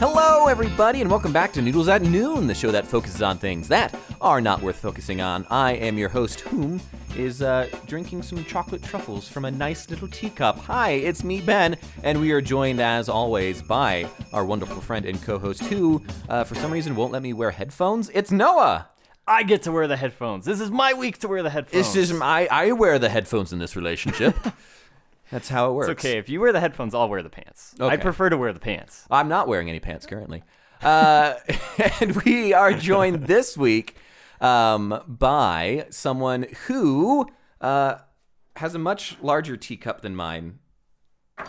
Hello, everybody, and welcome back to Noodles at Noon, the show that focuses on things that are not worth focusing on. I am your host, whom is drinking some chocolate truffles from a nice little teacup. Hi, it's me, Ben, and we are joined, as always, by our wonderful friend and co-host, who, for some reason, won't let me wear headphones. It's Noah! I get to wear the headphones. This is my week to wear the headphones. It's just, I wear the headphones in this relationship. That's how it works. It's okay. If you wear the headphones, I'll wear the pants. Okay. I prefer to wear the pants. I'm not wearing any pants currently. And we are joined this week by someone who has a much larger teacup than mine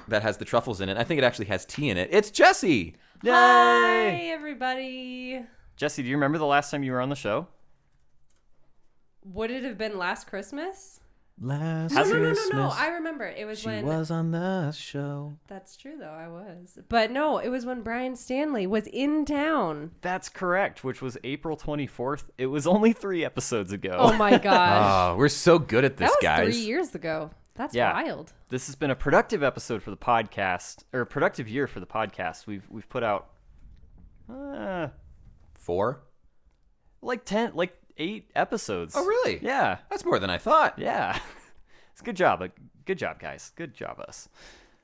that has the truffles in it. I think it actually has tea in it. It's Jessy! Yay! Hi, everybody. Jessy, do you remember the last time you were on the show? Would it have been last Christmas? Last No, Christmas, I remember. It was she when... was on the show. That's true, though. I was. But no, it was when Brian Stanley was in town. That's correct, which was April 24th. It was only 3 episodes ago. Oh, my gosh. Oh, we're so good at this, that was guys. 3 years ago. That's Yeah. wild. This has been a productive episode for the podcast, or a productive year for the podcast. We've put out 4? like 8 episodes. Oh, really? Yeah. That's more than I thought. Yeah. It's a good job. Good job, guys. Good job, us.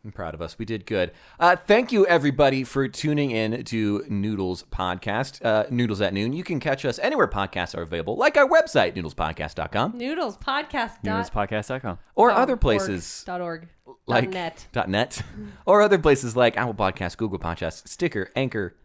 I'm proud of us. We did good. Thank you, everybody, for tuning in to Noodles Podcast, Noodles at Noon. You can catch us anywhere podcasts are available, like our website, noodlespodcast.com. Noodles podcast. Noodlespodcast.com. Or other places. .org. Like .net. .net. Or other places like Apple Podcasts, Google Podcasts, Sticker, Anchor.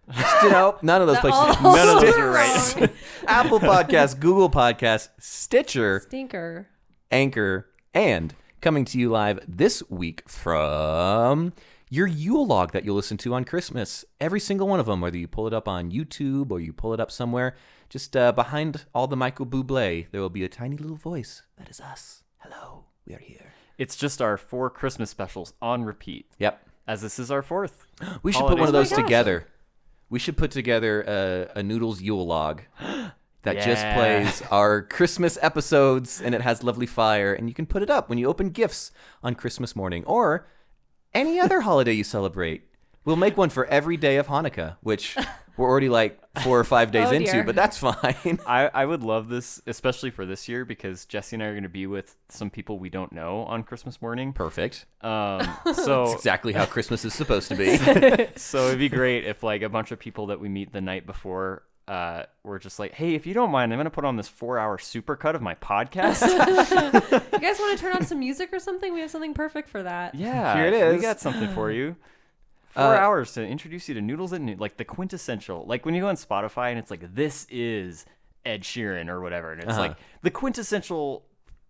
No, none of those places. None of those are right. Apple Podcasts, Google Podcasts, Stitcher, Stinker. Anchor, and coming to you live this week from your Yule log that you'll listen to on Christmas. Every single one of them, whether you pull it up on YouTube or you pull it up somewhere, just behind all the Michael Bublé, there will be a tiny little voice. That is us. Hello, we are here. It's just our 4 Christmas specials on repeat. Yep. As this is our 4th. We should put one of those Oh my gosh. together. We should put together a Noodles Yule log that just Yeah. plays our Christmas episodes, and it has lovely fire, and you can put it up when you open gifts on Christmas morning or any other holiday you celebrate. We'll make one for every day of Hanukkah, which we're already like 4 or 5 days Oh, into, dear. but that's fine. I would love this, especially for this year, because Jessy and I are going to be with some people we don't know on Christmas morning. Perfect. So That's exactly how Christmas is supposed to be. so it'd be great if like a bunch of people that we meet the night before were just like, hey, if you don't mind, I'm going to put on this 4-hour supercut of my podcast. You guys want to turn on some music or something? We have something perfect for that. Yeah, Here it is. We got something for you. 4 hours to introduce you to Noodles at Noon, like the quintessential. Like when you go on Spotify and it's like, this is Ed Sheeran or whatever, and it's like the quintessential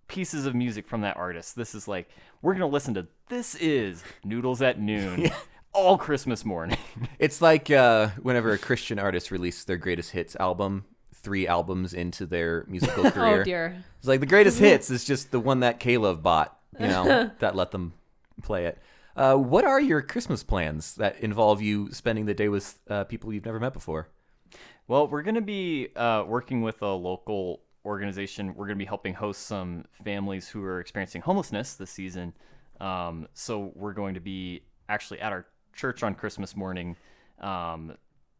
pieces of music from that artist. This is like, we're gonna listen to this is Noodles at Noon all Christmas morning. It's like whenever a Christian artist releases their greatest hits album, 3 albums into their musical career. Oh, dear. It's like the greatest hits is just the one that Caleb bought, that let them play it. What are your Christmas plans that involve you spending the day with people you've never met before? Well, we're going to be working with a local organization. We're going to be helping host some families who are experiencing homelessness this season. So we're going to be actually at our church on Christmas morning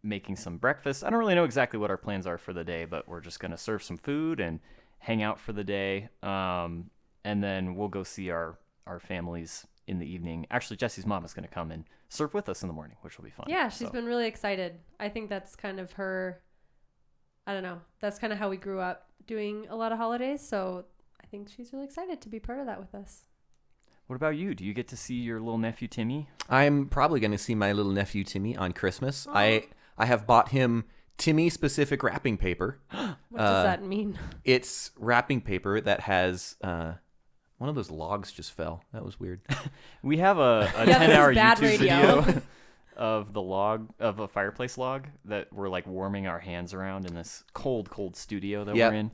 making some breakfast. I don't really know exactly what our plans are for the day, but we're just going to serve some food and hang out for the day. And then we'll go see our families in the evening. Actually, Jessy's mom is going to come and serve with us in the morning, which will be fun. Yeah, she's been really excited. I think that's kind of her, I don't know, that's kind of how we grew up doing a lot of holidays. So I think she's really excited to be part of that with us. What about you? Do you get to see your little nephew, Timmy? I'm probably going to see my little nephew Timmy on Christmas. I have bought him Timmy-specific wrapping paper. What does that mean? It's wrapping paper that has... one of those logs just fell. That was weird. We have a Yeah, 10-hour this is bad YouTube radio. video of the log, of a fireplace log that we're like warming our hands around in this cold studio that Yep. we're in.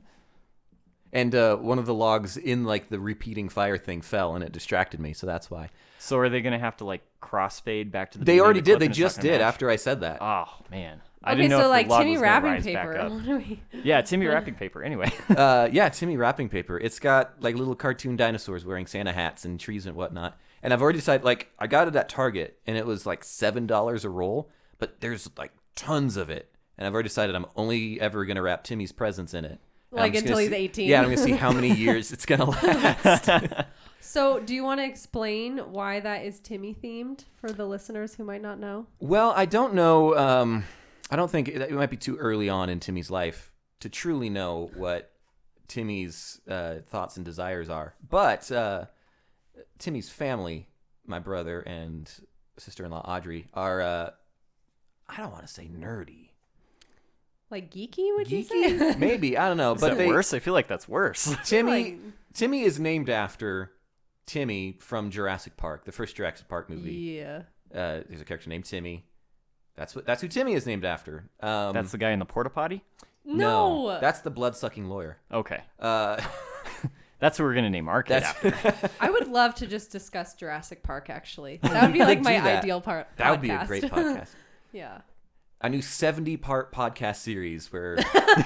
And one of the logs in like the repeating fire thing fell, and it distracted me, so that's why. So are they going to have to like crossfade back to the They beginning already of the did. clip They and it's not just gonna did match? after I said that. Oh, man. I Okay, didn't know so if like the log Timmy was gonna wrapping rise back paper. up. What do we... Yeah, Timmy wrapping paper. Anyway. Yeah, Timmy wrapping paper. It's got like little cartoon dinosaurs wearing Santa hats and trees and whatnot. And I've already decided, like, I got it at Target, and it was like $7 a roll. but there's like tons of it. And I've already decided I'm only ever going to wrap Timmy's presents in it. And Like I'm just until gonna he's see- 18. Yeah, I'm going to see how many years it's going to last. So, do you want to explain why that is Timmy themed for the listeners who might not know? Well, I don't know. I don't think it might be too early on in Timmy's life to truly know what Timmy's thoughts and desires are. But Timmy's family, my brother and sister-in-law Audrey, are, I don't want to say nerdy. Like geeky, would you say? Maybe. I don't know. Is but that worse? I feel like that's worse. Timmy is named after Timmy from Jurassic Park, the first Jurassic Park movie. Yeah. There's a character named Timmy. That's who Timmy is named after. That's the guy in the porta potty? No. That's the blood-sucking lawyer. Okay. Uh, That's who we're going to name our kid after. I would love to just discuss Jurassic Park, actually. That would be like my do that. ideal part. That would be a great podcast. Yeah. A new 70-part podcast series where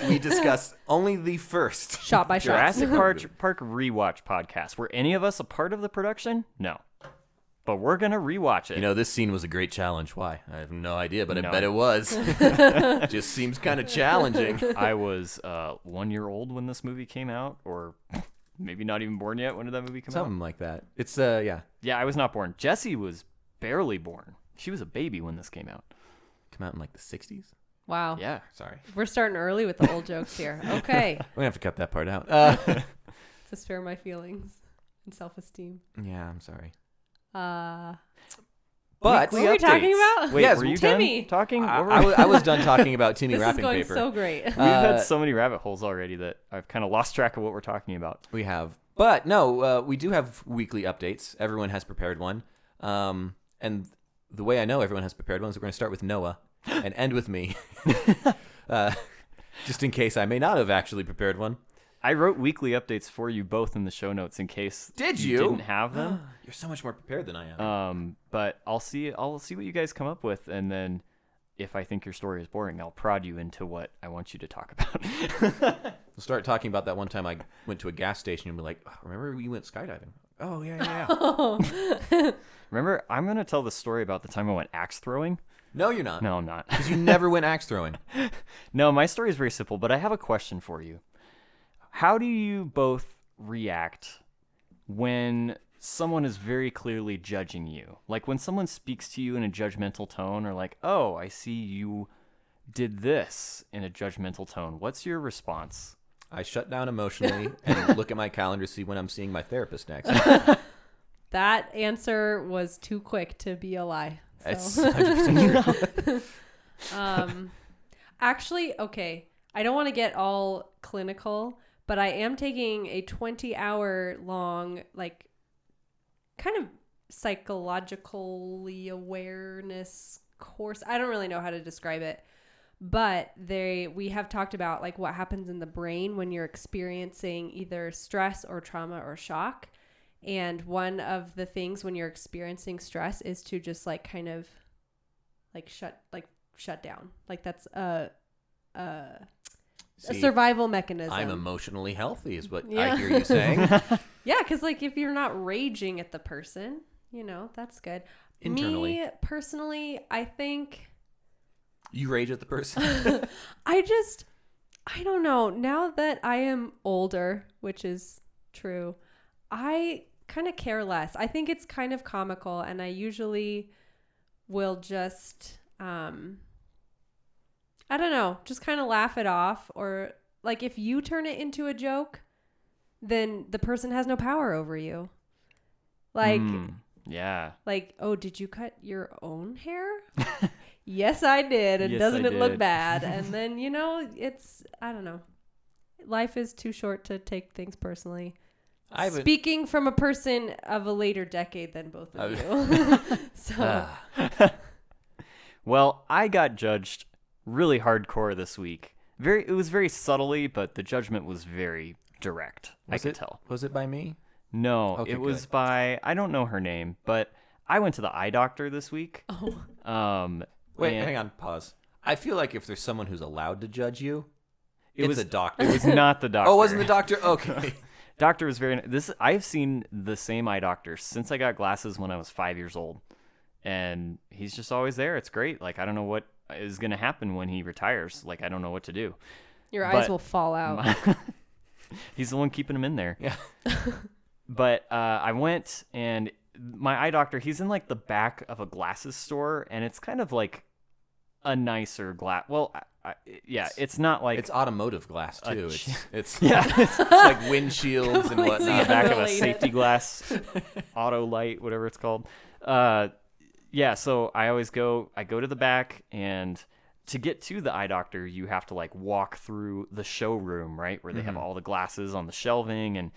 we discuss only the first. Shot by shot. Jurassic Park rewatch podcast. Were any of us a part of the production? No. But we're going to rewatch it. You know, this scene was a great challenge. Why? I have no idea, but I No. bet it was. Just seems kind of challenging. I was 1 year old when this movie came out, or maybe not even born yet. When did that movie come out? Something like that. It's, yeah. Yeah, I was not born. Jessy was barely born. She was a baby when this came out. Come out in like the 60s? Wow. Yeah. Sorry. We're starting early with the old jokes here. Okay. We're going to have to cut that part out. To spare my feelings and self-esteem. Yeah, I'm sorry. But But what were we talking about? Wait, Yes, were you Timmy. done talking? What were I was done talking about Timmy This is wrapping going paper. so great. We've had so many rabbit holes already that I've kind of lost track of what we're talking about. We have. But no, we do have weekly updates. Everyone has prepared one. And the way I know everyone has prepared one is we're going to start with Noah and end with me. Just in case I may not have actually prepared one. I wrote weekly updates for you both in the show notes in case Did you you? didn't have them. You're so much more prepared than I am. But I'll see what you guys come up with, and then if I think your story is boring, I'll prod you into what I want you to talk about. We'll start talking about that one time I went to a gas station and be like, oh, remember we went skydiving? Oh, yeah. Remember, I'm going to tell the story about the time I went axe throwing. No, you're not. No, I'm not. Because you never went axe throwing. No, my story is very simple, but I have a question for you. How do you both react when someone is very clearly judging you? Like when someone speaks to you in a judgmental tone, or like, oh, I see you did this in a judgmental tone. What's your response? I shut down emotionally and look at my calendar to see when I'm seeing my therapist next. That answer was too quick to be a lie. It's So. 100% true. Actually, okay. I don't want to get all clinical, but I am taking a 20-hour long, like, kind of psychologically awareness course. I don't really know how to describe it, but we have talked about like what happens in the brain when you're experiencing either stress or trauma or shock. And one of the things when you're experiencing stress is to just like kind of like shut down. Like that's a See, survival mechanism. I'm emotionally healthy is what Yeah. I hear you saying. Yeah, because like if you're not raging at the person, that's good. Internally. Me personally, I think You rage at the person? I don't know. Now that I am older, which is true, I kind of care less. I think it's kind of comical, and I usually will just, I don't know, just kind of laugh it off. Or like if you turn it into a joke, then the person has no power over you. Like, Yeah. like, oh, did you cut your own hair? Yes, I did. And Yes, doesn't I it look did. bad? And then, I don't know. Life is too short to take things personally. Speaking from a person of a later decade than both of you. So, Well, I got judged really hardcore this week. It was very subtly, but the judgment was very direct. I could tell. Was it by me? No, Okay, it was good. by, I don't know her name, but I went to the eye doctor this week. Wait, and hang on, pause. I feel like if there's someone who's allowed to judge you, It it's was a doctor. It was not the doctor. Oh, it wasn't the doctor? Okay. Doctor was very. I've seen the same eye doctor since I got glasses when I was 5 years old. and he's just always there. It's great. Like, I don't know what is going to happen when he retires. Like, I don't know what to do. Your eyes will fall out. He's the one keeping him in there. Yeah. But I went, and my eye doctor, he's in like the back of a glasses store, and it's kind of like a nicer glass. Well, it's not like it's automotive glass too. It's yeah, it's like windshields and whatnot. the back of a safety glass, auto light, whatever it's called. Yeah. So I go to the back, and to get to the eye doctor, you have to like walk through the showroom, right, where they have all the glasses on the shelving, and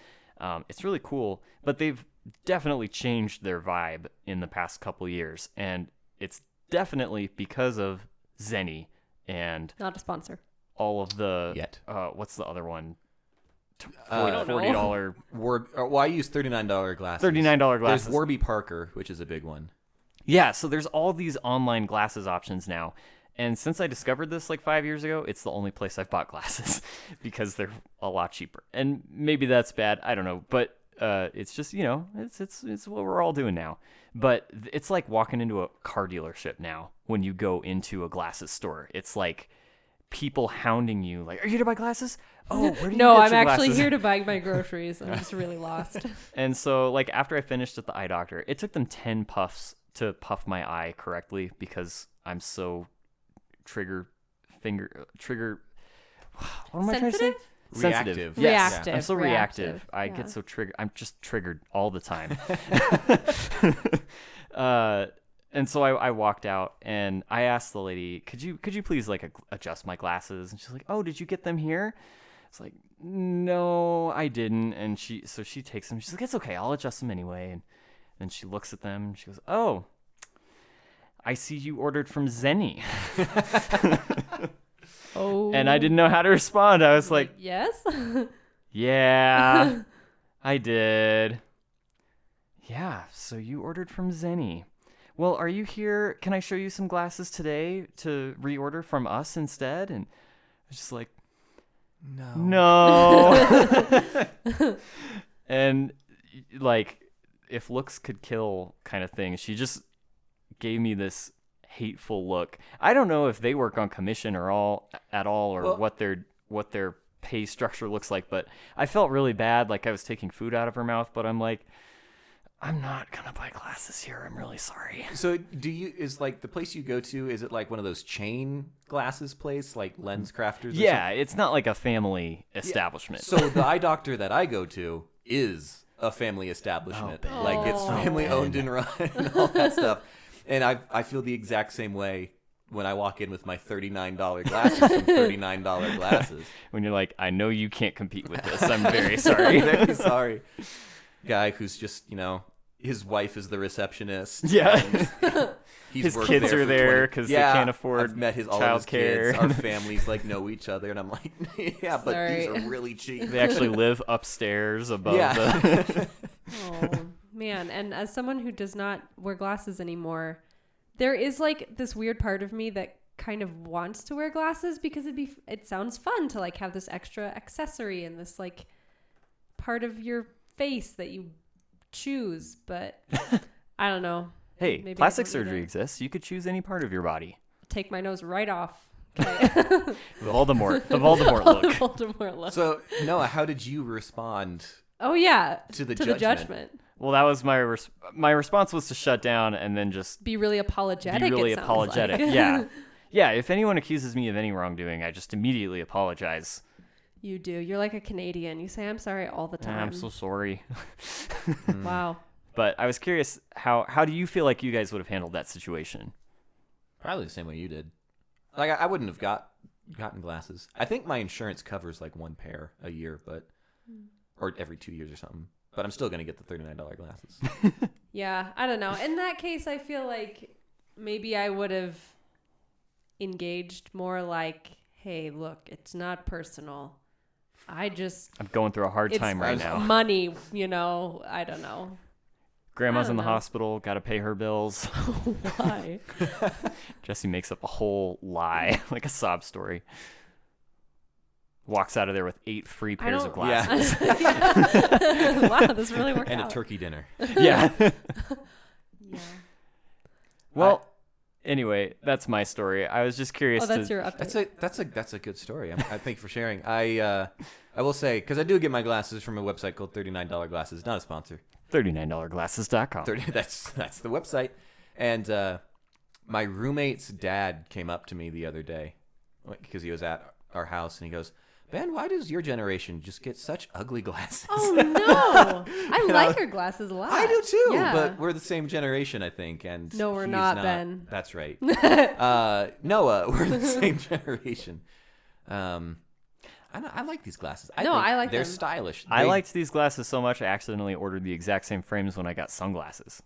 it's really cool. But they've definitely changed their vibe in the past couple years, and it's definitely because of Zenny and not a sponsor. All of the Yet. What's the other one? $40. Well, I use $39 glasses. $39 glasses. There's Warby Parker, which is a big one. Yeah, so there's all these online glasses options now. And since I discovered this like 5 years ago, it's the only place I've bought glasses because they're a lot cheaper. And maybe that's bad. I don't know. But it's just, it's what we're all doing now. But it's like walking into a car dealership now when you go into a glasses store. It's like people hounding you like, are you here to buy glasses? Oh, where do you No, get I'm your actually glasses? here to buy my groceries. I'm just really lost. And so like after I finished at the eye doctor, it took them 10 puffs to puff my eye correctly because I'm so trigger what am I trying to say? Reactive. Yes. Reactive. I'm so reactive. I Yeah. get so triggered. I'm just triggered all the time. And so I walked out, and I asked the lady, could you please like adjust my glasses? And she's like, oh, did you get them here? It's like, no, I didn't. And she takes them. She's like, it's okay, I'll adjust them anyway. And then she looks at them, and she goes, oh, I see you ordered from Zenny. Oh. And I didn't know how to respond. I was like, yes. yeah, I did. Yeah, so you ordered from Zenny. Well, are you here? Can I show you some glasses today to reorder from us instead? And I was just like, no. And like, if looks could kill kind of thing, she just gave me this hateful look. I don't know if they work on commission or what their pay structure looks like, but I felt really bad, like I was taking food out of her mouth. But I'm like, I'm not gonna buy glasses here. I'm really sorry. So is like the place you go to, is it like one of those chain glasses place, like Lens Crafters? Yeah, it's not like a family establishment. So the eye doctor that I go to is a family establishment. Oh, like it's family owned and run and all that stuff. And I feel the exact same way when I walk in with my $39 glasses from $39 glasses. When you're like, I know you can't compete with this. I'm very sorry. Very sorry. Guy who's just, his wife is the receptionist. Yeah. He's His worked kids there are for there 20 because they can't afford I've met all of his childcare. kids. Our families know each other, and I'm like, yeah, but these Sorry. are really cheap. They actually live upstairs above Yeah. Oh, man. And as someone who does not wear glasses anymore, there is like this weird part of me that kind of wants to wear glasses because it sounds fun to like have this extra accessory and this like part of your face that you choose. But I don't know. Hey, Maybe I plastic don't need surgery it. exists. You could choose any part of your body. Take my nose right off. Okay. The Voldemort look. Voldemort look. So, Noah, how did you respond? Oh yeah, To the judgment. Well, that was my response was to shut down and then just Be really apologetic. be really it sounds apologetic. like. Yeah. Yeah, if anyone accuses me of any wrongdoing, I just immediately apologize. You do. You're like a Canadian. You say I'm sorry all the time. I'm so sorry. Wow. But I was curious, how do you feel like you guys would have handled that situation? Probably the same way you did. Like, I wouldn't have gotten glasses. I think my insurance covers like one pair a year, or every 2 years or something. But I'm still going to get the $39 glasses. Yeah, I don't know. In that case, I feel like maybe I would have engaged more like, hey, look, it's not personal. I'm going through a hard it's time right now. money, I don't know. Grandma's in the know. hospital, got to pay her bills. Why? Jesse makes up a whole lie, like a sob story. Walks out of there with 8 free pairs of glasses. Wow, this really worked And out. a turkey dinner. Yeah. Yeah. Well, anyway, that's my story. I was just curious. Oh, that's your update. That's a good story. I thank you for sharing. I will say, because I do get my glasses from a website called $39 Glasses, not a sponsor. $39glasses.com. That's the website. And my roommate's dad came up to me the other day because he was at our house, and he goes, "Ben, why does your generation just get such ugly glasses?" Oh no, I like your glasses a lot. I do too, Yeah. but we're the same generation, I think. And No, we're he's not, Ben. That's right. Noah, we're the same generation. I like these glasses. I like they're them. stylish. I liked these glasses so much I accidentally ordered the exact same frames when I got sunglasses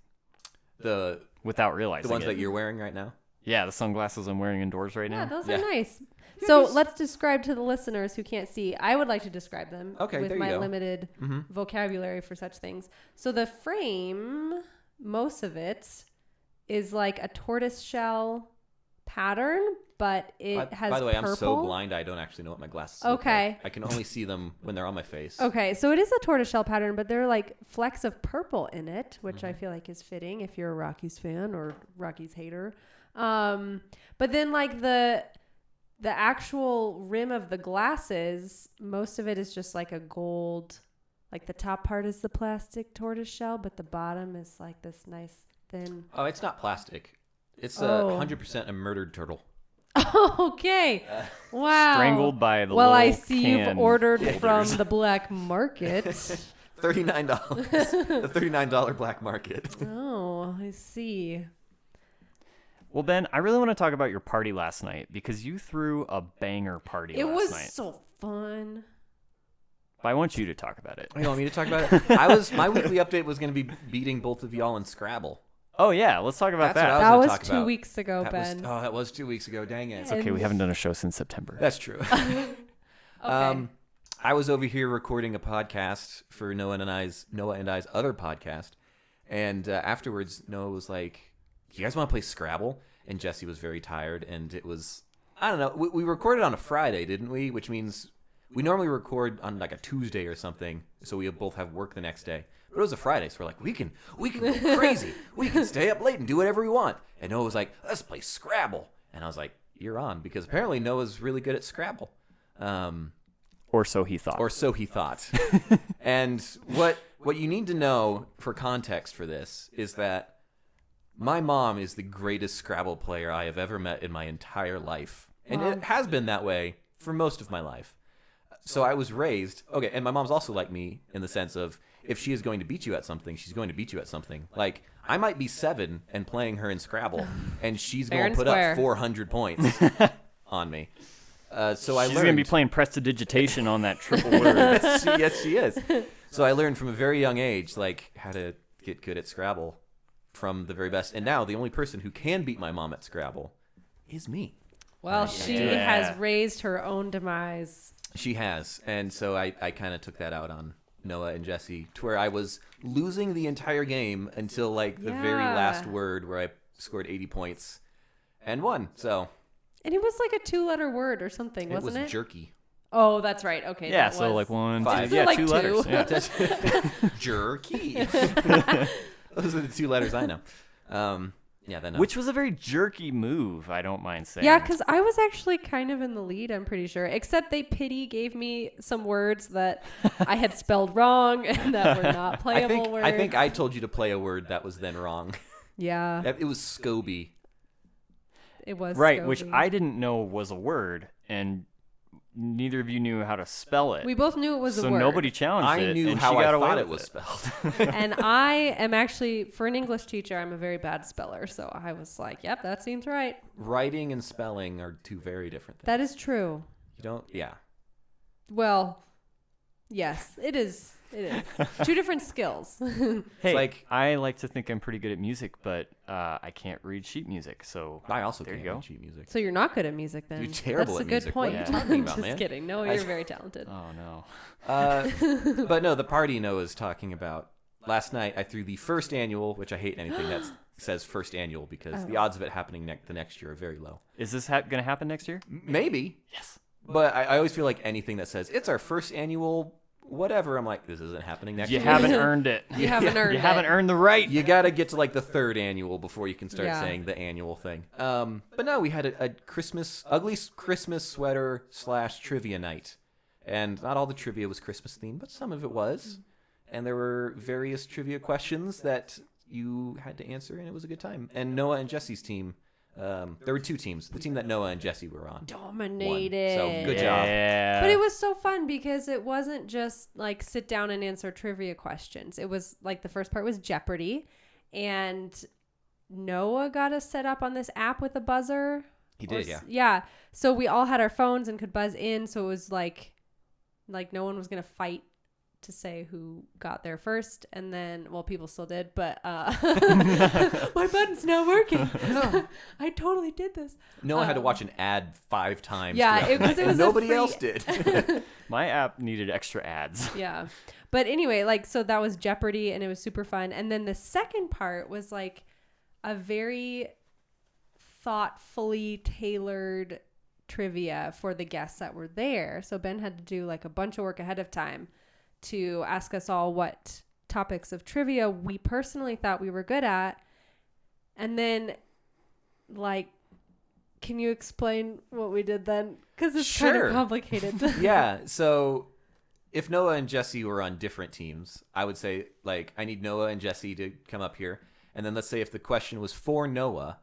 without realizing the ones it. that you're wearing right now. Yeah, the sunglasses I'm wearing indoors right Yeah, now. those Yeah. are nice. So let's describe to the listeners who can't see. I would like to describe them Okay, with there you my go. limited vocabulary for such things. So the frame, most of it is like a tortoise shell pattern, but it has By the way, purple. I'm so blind I don't actually know what my glasses look Okay. like. I can only see them when they're on my face. Okay, so it is a tortoise shell pattern, but there are like flecks of purple in it, which I feel like is fitting if you're a Rockies fan or Rockies hater. But then like the actual rim of the glasses, most of it is just like a gold, like the top part is the plastic tortoise shell, but the bottom is like this nice thin. Oh, it's not plastic. It's 100% a murdered turtle. Okay. Wow. Strangled by the Well, I little see can you've ordered holders. from the black market. $39. The $39 black market. Oh, I see. Well, Ben, I really want to talk about your party last night because you threw a banger party It last was night. so fun. But I want you to talk about it. You want me to talk about it? My weekly update was going to be beating both of y'all in Scrabble. Oh, yeah. Let's talk about That's what I that. That gonna was talk 2 about. weeks ago, Ben. That was 2 weeks ago. Dang it. It's okay. We haven't done a show since September. That's true. Okay. I was over here recording a podcast for Noah and I's other podcast, and afterwards Noah was like, "You guys want to play Scrabble?" And Jessy was very tired, and it was, I don't know. We recorded on a Friday, didn't we? Which means we normally record on like a Tuesday or something, so we both have work the next day. But it was a Friday, so we're like, we can go crazy. We can stay up late and do whatever we want. And Noah was like, "Let's play Scrabble." And I was like, "You're on," because apparently Noah's really good at Scrabble. Or so he thought. Or so he thought. And what you need to know for context for this is that my mom is the greatest Scrabble player I have ever met in my entire life. And it has been that way for most of my life. So I was raised, okay, and my mom's also like me in the sense of if she is going to beat you at something, she's going to beat you at something. Like, I might be 7 and playing her in Scrabble, and she's Fair going and to put square. up 400 points on me. So I She's learned. going to be playing prestidigitation on that triple word. Yes, she is. So I learned from a very young age, like, how to get good at Scrabble from the very best. And now the only person who can beat my mom at Scrabble is me. Well, she Yeah. has raised her own demise. She has. And so I kind of took that out on Noah and Jessy, to where I was losing the entire game until, like, the very last Yeah. word where I scored 80 points and won. So And it was like a 2-letter word or something, it wasn't was it? jerky. Oh, that's right. Okay. Yeah, that so was. like 1, 2, 5. yeah, So like 2 2. letters. Yeah. Jerky. Those are the 2 letters I know. Yeah, then Which was a very jerky move, I don't mind saying. Yeah, because I was actually kind of in the lead, I'm pretty sure. Except gave me some words that I had spelled wrong and that were not playable words. I think I told you to play a word that was then wrong. Yeah, It was Scoby. it was. Right, which Scobie. I didn't know was a word, and neither of you knew how to spell it. We both knew it was so a word. nobody challenged I it, knew and how she I got away thought with it was spelled. And I am actually, for an English teacher, I'm a very bad speller. So I was like, yep, that seems right. Writing and spelling are 2 very different things. That is true. You don't, yeah. Well, yes, it is. It is. 2 different skills. Hey, like- I like to think I'm pretty good at music, but I can't read sheet music, so I also there can't you go. read sheet music. So you're not good at music then. You're terrible That's at a music. good What point. are you talking about, Just man? kidding. No, you're very talented. Oh no. But no, the party Noah's talking about. Last night, I threw the first annual, which I hate anything that says first annual because the odds of it happening the next year are very low. Is this going to happen next year? Maybe. Yes. But I always feel like anything that says it's our first annual whatever. I'm like, this isn't happening next year. You haven't earned it. You haven't earned You it. haven't earned the right. You got to get to like the third annual before you can start Yeah. saying the annual thing. But no, we had a ugly Christmas sweater / trivia night. And not all the trivia was Christmas themed, but some of it was. And there were various trivia questions that you had to answer, and it was a good time. And Noah and Jesse's team, there were 2 teams. The team that Noah and Jessy were on Dominated. won. So good job. Yeah. But it was so fun because it wasn't just like sit down and answer trivia questions. It was like the first part was Jeopardy, and Noah got us set up on this app with a buzzer. He did, yeah. Yeah. So we all had our phones and could buzz in. So it was like no one was going to fight to say who got there first. And then, well, people still did, but my button's not working. I totally did this. Noah had to watch an ad 5 times. Yeah, throughout the because night, it was and a nobody free- else did. My app needed extra ads. Yeah. But anyway, like, so that was Jeopardy and it was super fun. And then the second part was like a very thoughtfully tailored trivia for the guests that were there. So Ben had to do like a bunch of work ahead of time to ask us all what topics of trivia we personally thought we were good at. And then, like, can you explain what we did then? Because it's kind Sure. of complicated. Yeah, so if Noah and Jessy were on different teams, I would say, like, I need Noah and Jessy to come up here. And then let's say if the question was for Noah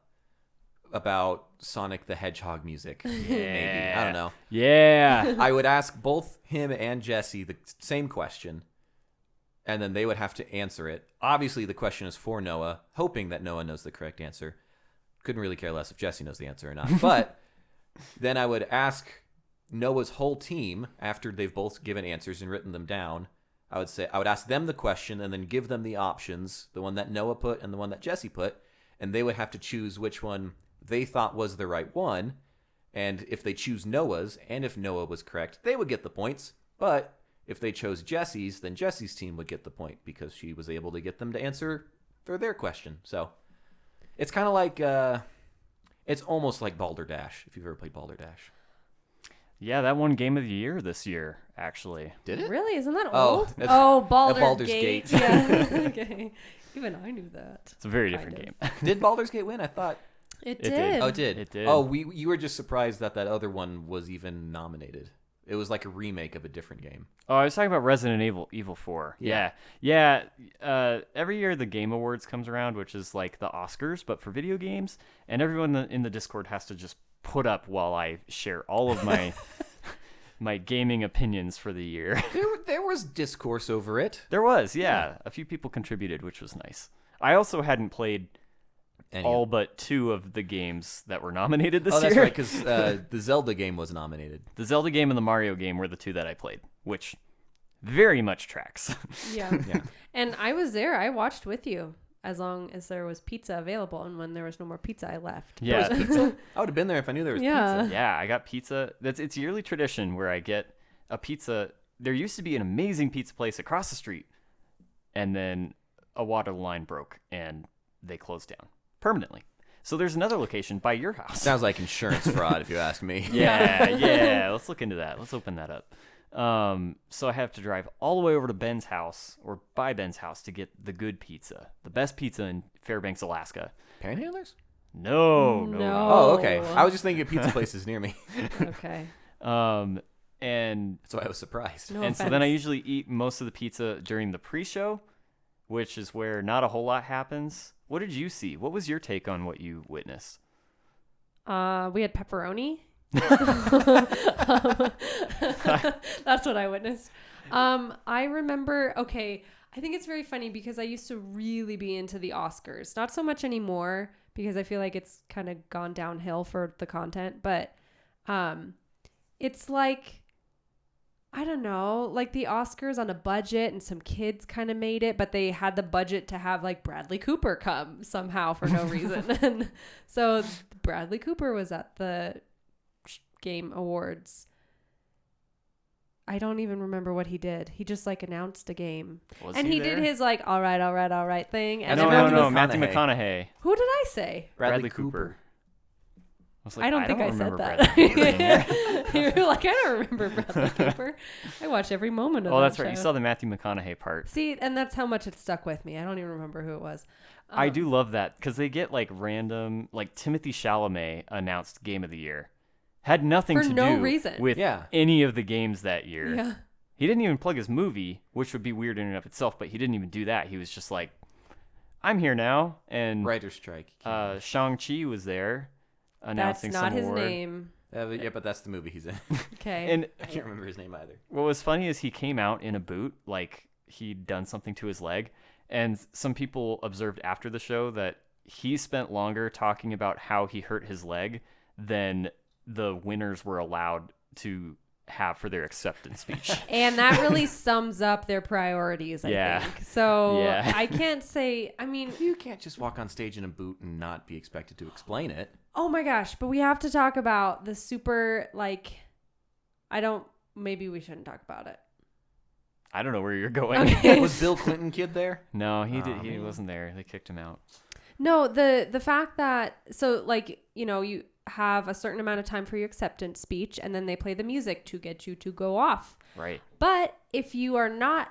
about Sonic the Hedgehog music, maybe, I don't know. Yeah. I would ask both him and Jessy the same question, and then they would have to answer it. Obviously, the question is for Noah, hoping that Noah knows the correct answer. Couldn't really care less if Jessy knows the answer or not. But then I would ask Noah's whole team, after they've both given answers and written them down, I would ask them the question and then give them the options, the one that Noah put and the one that Jessy put, and they would have to choose which one they thought was the right one. And if they choose Noah's, and if Noah was correct, they would get the points. But if they chose Jesse's, then Jesse's team would get the point because she was able to get them to answer for their question. So it's kind of like, it's almost like Balderdash, if you've ever played Balderdash. Yeah, that won Game of the Year this year, actually. Did it? Really? Isn't that Oh, old? that's- Oh, Baldur's Gate. Gate. Yeah. Okay. Even I knew that. It's a very different Kind game. Did Baldur's Gate win? I thought. It did. did. Oh, it did. It did. Oh, you were just surprised that other one was even nominated. It was like a remake of a different game. Oh, I was talking about Resident Evil 4. Yeah. Yeah. Every year the Game Awards comes around, which is like the Oscars, but for video games. And everyone in the Discord has to just put up while I share all of my my gaming opinions for the year. There was discourse over it. There was, yeah. A few people contributed, which was nice. I also hadn't played all but 2 of the games that were nominated this year. Oh, that's right, because the Zelda game was nominated. The Zelda game and the Mario game were the 2 that I played, which very much tracks. Yeah. Yeah. And I was there. I watched with you as long as there was pizza available. And when there was no more pizza, I left. Yeah. I would have been there if I knew there was Yeah. pizza. Yeah, I got pizza. It's a yearly tradition where I get a pizza. There used to be an amazing pizza place across the street, and then a water line broke, and they closed down permanently. So there's another location by your house. Sounds like insurance fraud, if you ask me. Yeah. Let's look into that. Let's open that up. So I have to drive all the way over to Ben's house or by Ben's house to get the good pizza, the best pizza in Fairbanks, Alaska. Panhandlers? No. Oh, okay. I was just thinking of pizza places near me. Okay. And That's why I was surprised. No and so then I offense. usually eat most of the pizza during the pre-show, which is where not a whole lot happens. What did you see? What was your take on what you witnessed? We had pepperoni. That's what I witnessed. I remember, okay, I think it's very funny because I used to really be into the Oscars. Not so much anymore because I feel like it's kind of gone downhill for the content, but it's like, I don't know, like the Oscars on a budget and some kids kind of made it, but they had the budget to have like Bradley Cooper come somehow for no reason. And so Bradley Cooper was at the Game Awards. I don't even remember what he did. He just like announced a game. Was He there? did his like, all right thing. And No, everyone was- Matthew McConaughey. Who did I say? Bradley Cooper. I was like, I don't think I said remember that. Bradley Cooper in there. You're like, I don't remember Bradley Cooper. I watch every moment of that that's right. show. You saw the Matthew McConaughey part. See, and that's how much it stuck with me. I don't even remember who it was. I do love that because they get like random, like Timothée Chalamet announced Game of the Year. Had nothing For to no do reason. with Yeah. any of the games that year. Yeah. He didn't even plug his movie, which would be weird in and of itself, but he didn't even do that. He was just like, I'm here now. And Writer's strike. Shang-Chi was there announcing That's not some his award. name. Yeah, but that's the movie he's in. Okay. And I can't remember his name either. what was funny is he came out in a boot, like he'd done something to his leg. And some people observed after the show that he spent longer talking about how he hurt his leg than the winners were allowed to have for their acceptance speech. And that really sums up their priorities, I think. So Yeah. I can't say, I mean, You can't just walk on stage in a boot and not be expected to explain it. oh my gosh, but we have to talk about the super, like, maybe we shouldn't talk about it. I don't know where you're going. Okay. Was Bill Clinton kid there? No, he Oh, he man. wasn't there. They kicked him out. No, the fact that, so like, you have a certain amount of time for your acceptance speech and then they play the music to get you to go off. Right. But if you are not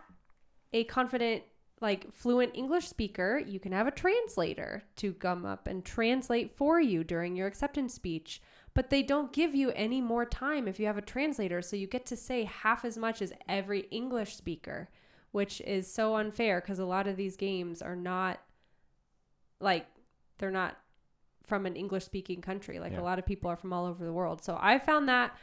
a confident, like fluent English speaker, you can have a translator to come up and translate for you during your acceptance speech. But they don't give you any more time if you have a translator. So you get to say half as much as every English speaker, which is so unfair because a lot of these games are not like, they're not from an English speaking country. Like Yeah. a lot of people are from all over the world. So I found that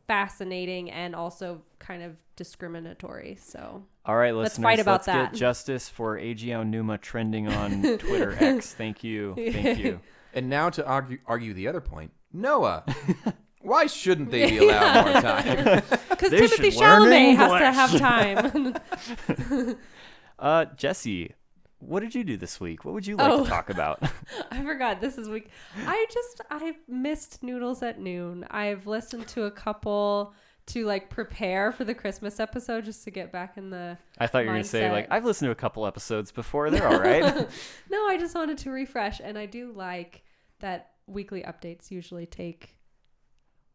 fascinating and also kind of discriminatory. So All right, Let's listeners, fight about let's that. get justice for Agio Numa trending on Twitter X. Thank you. Thank you. And now to argue the other point, Noah. Why shouldn't they be allowed more time? because They Timothée should learn Chalamet has to English. have time. Jesse, what did you do this week? What would you like Oh. to talk about? I forgot this is week. I've missed Noodles at Noon. I've listened to a couple to like prepare for the Christmas episode just to get back in the I thought you were going to say, mindset. like, I've listened to a couple episodes before. They're all right. No, I just wanted to refresh, and I do like that weekly updates usually take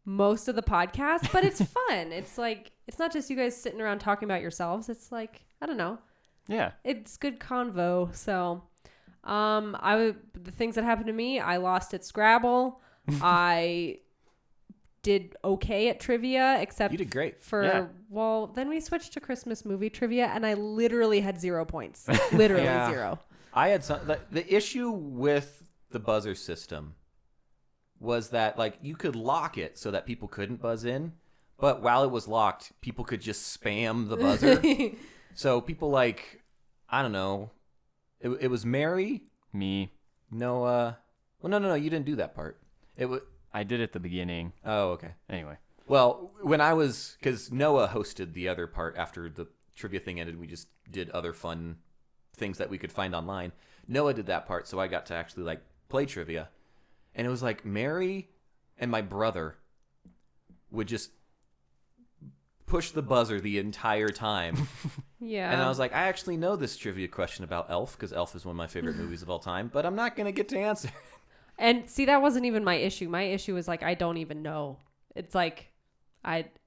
most of the podcast, but it's fun. It's like, it's not just you guys sitting around talking about yourselves. It's like, I don't know. Yeah. It's good convo. So, the things that happened to me, I lost at Scrabble. I did okay at trivia, except You did great. for, Yeah. well, then we switched to Christmas movie trivia and I literally had 0 points. Literally Yeah. 0. I had the issue with the buzzer system was that like you could lock it so that people couldn't buzz in, but while it was locked, people could just spam the buzzer. So people like, I don't know, it was Mary, Me. Noah. Well, no, you didn't do that part. It was. I did at the beginning. Oh, okay. Anyway. Well, because Noah hosted the other part after the trivia thing ended, we just did other fun things that we could find online. Noah did that part, so I got to actually like play trivia. And it was like Mary and my brother would just push the buzzer the entire time. Yeah. And I was like, I actually know this trivia question about Elf, because Elf is one of my favorite movies of all time, but I'm not going to get to answer. And see, that wasn't even my issue. My issue was like, I don't even know. It's like,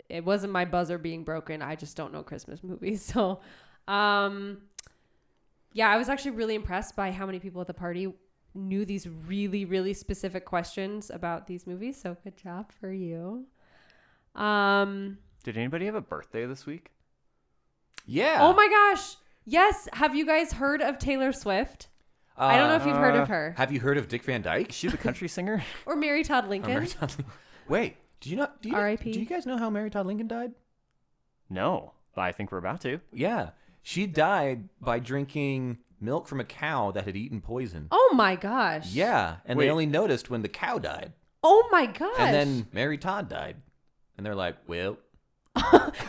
it wasn't my buzzer being broken. I just don't know Christmas movies. So, yeah, I was actually really impressed by how many people at the party knew these really, really specific questions about these movies. So good job for you. Did anybody have a birthday this week? Yeah. Oh my gosh. Yes. Have you guys heard of Taylor Swift? I don't know if you've heard of her. Have you heard of Dick Van Dyke? Is she the country singer? Or Mary Todd Lincoln. Mary Todd Lincoln. Wait, do you not? R.I.P.. Do you guys know how Mary Todd Lincoln died? No, but I think we're about to. Yeah, she died by drinking milk from a cow that had eaten poison. Oh my gosh. Yeah, and Wait. they only noticed when the cow died, Oh my gosh. and then Mary Todd died, and they're like, "Well,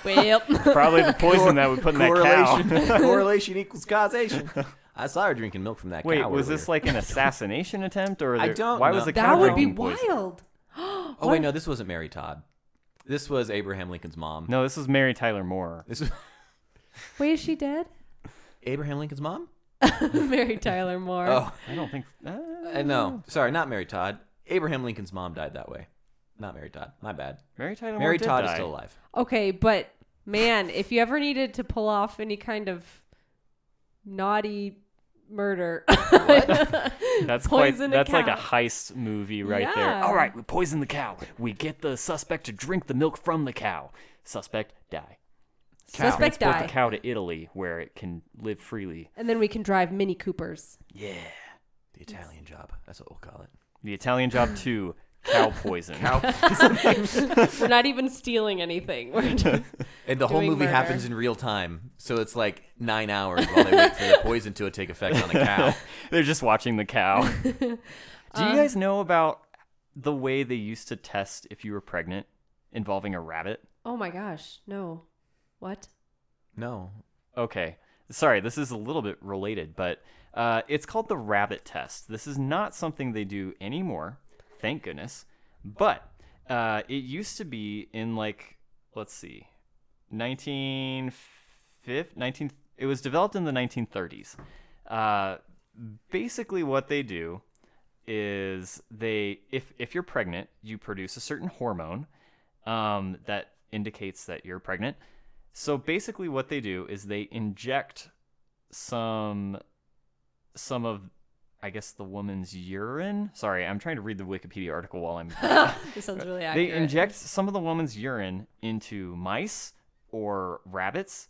well, Probably the poison that we put in that cow. correlation equals causation." I saw her drinking milk from that Wait, cow. was earlier. this like an assassination attempt, or I don't why know. was the that cow would be drinking poison? wild. Oh wait, no, this wasn't Mary Todd. This was Abraham Lincoln's mom. No, this was Mary Tyler Moore. This was Wait, is she dead? Abraham Lincoln's mom. Mary Tyler Moore. Oh, I don't think. no, sorry, not Mary Todd. Abraham Lincoln's mom died that way. Not Mary Todd. My bad. Mary Todd Mary did Todd die. is still alive. Okay, but man, if you ever needed to pull off any kind of naughty murder, That's poison a that's like a cow. heist movie right there. Yeah. All right, we poison the cow. We get the suspect to drink the milk from the cow. Suspect die. Suspect Transport die. the cow to Italy where it can live freely. And then we can drive Mini Coopers. Yeah. The Italian Job. That's what we'll call it. The Italian Job 2, cow poison. We're not even stealing anything. We're just And the whole doing movie murder. happens in real time. So it's like 9 hours while they wait for the poison to take effect on a cow. They're just watching the cow. Do you guys know about the way they used to test if you were pregnant involving a rabbit? Oh my gosh, no. What? No. Okay. Sorry, this is a little bit related, but it's called the rabbit test. This is not something they do anymore, thank goodness. But it used to be in like, let's see, it was developed in the 1930s. Basically what they do is if you're pregnant, you produce a certain hormone that indicates that you're pregnant. So basically what they do is they inject some of, I guess, the woman's urine. Sorry, I'm trying to read the Wikipedia article while I'm... This sounds really accurate. They inject some of the woman's urine into mice or rabbits,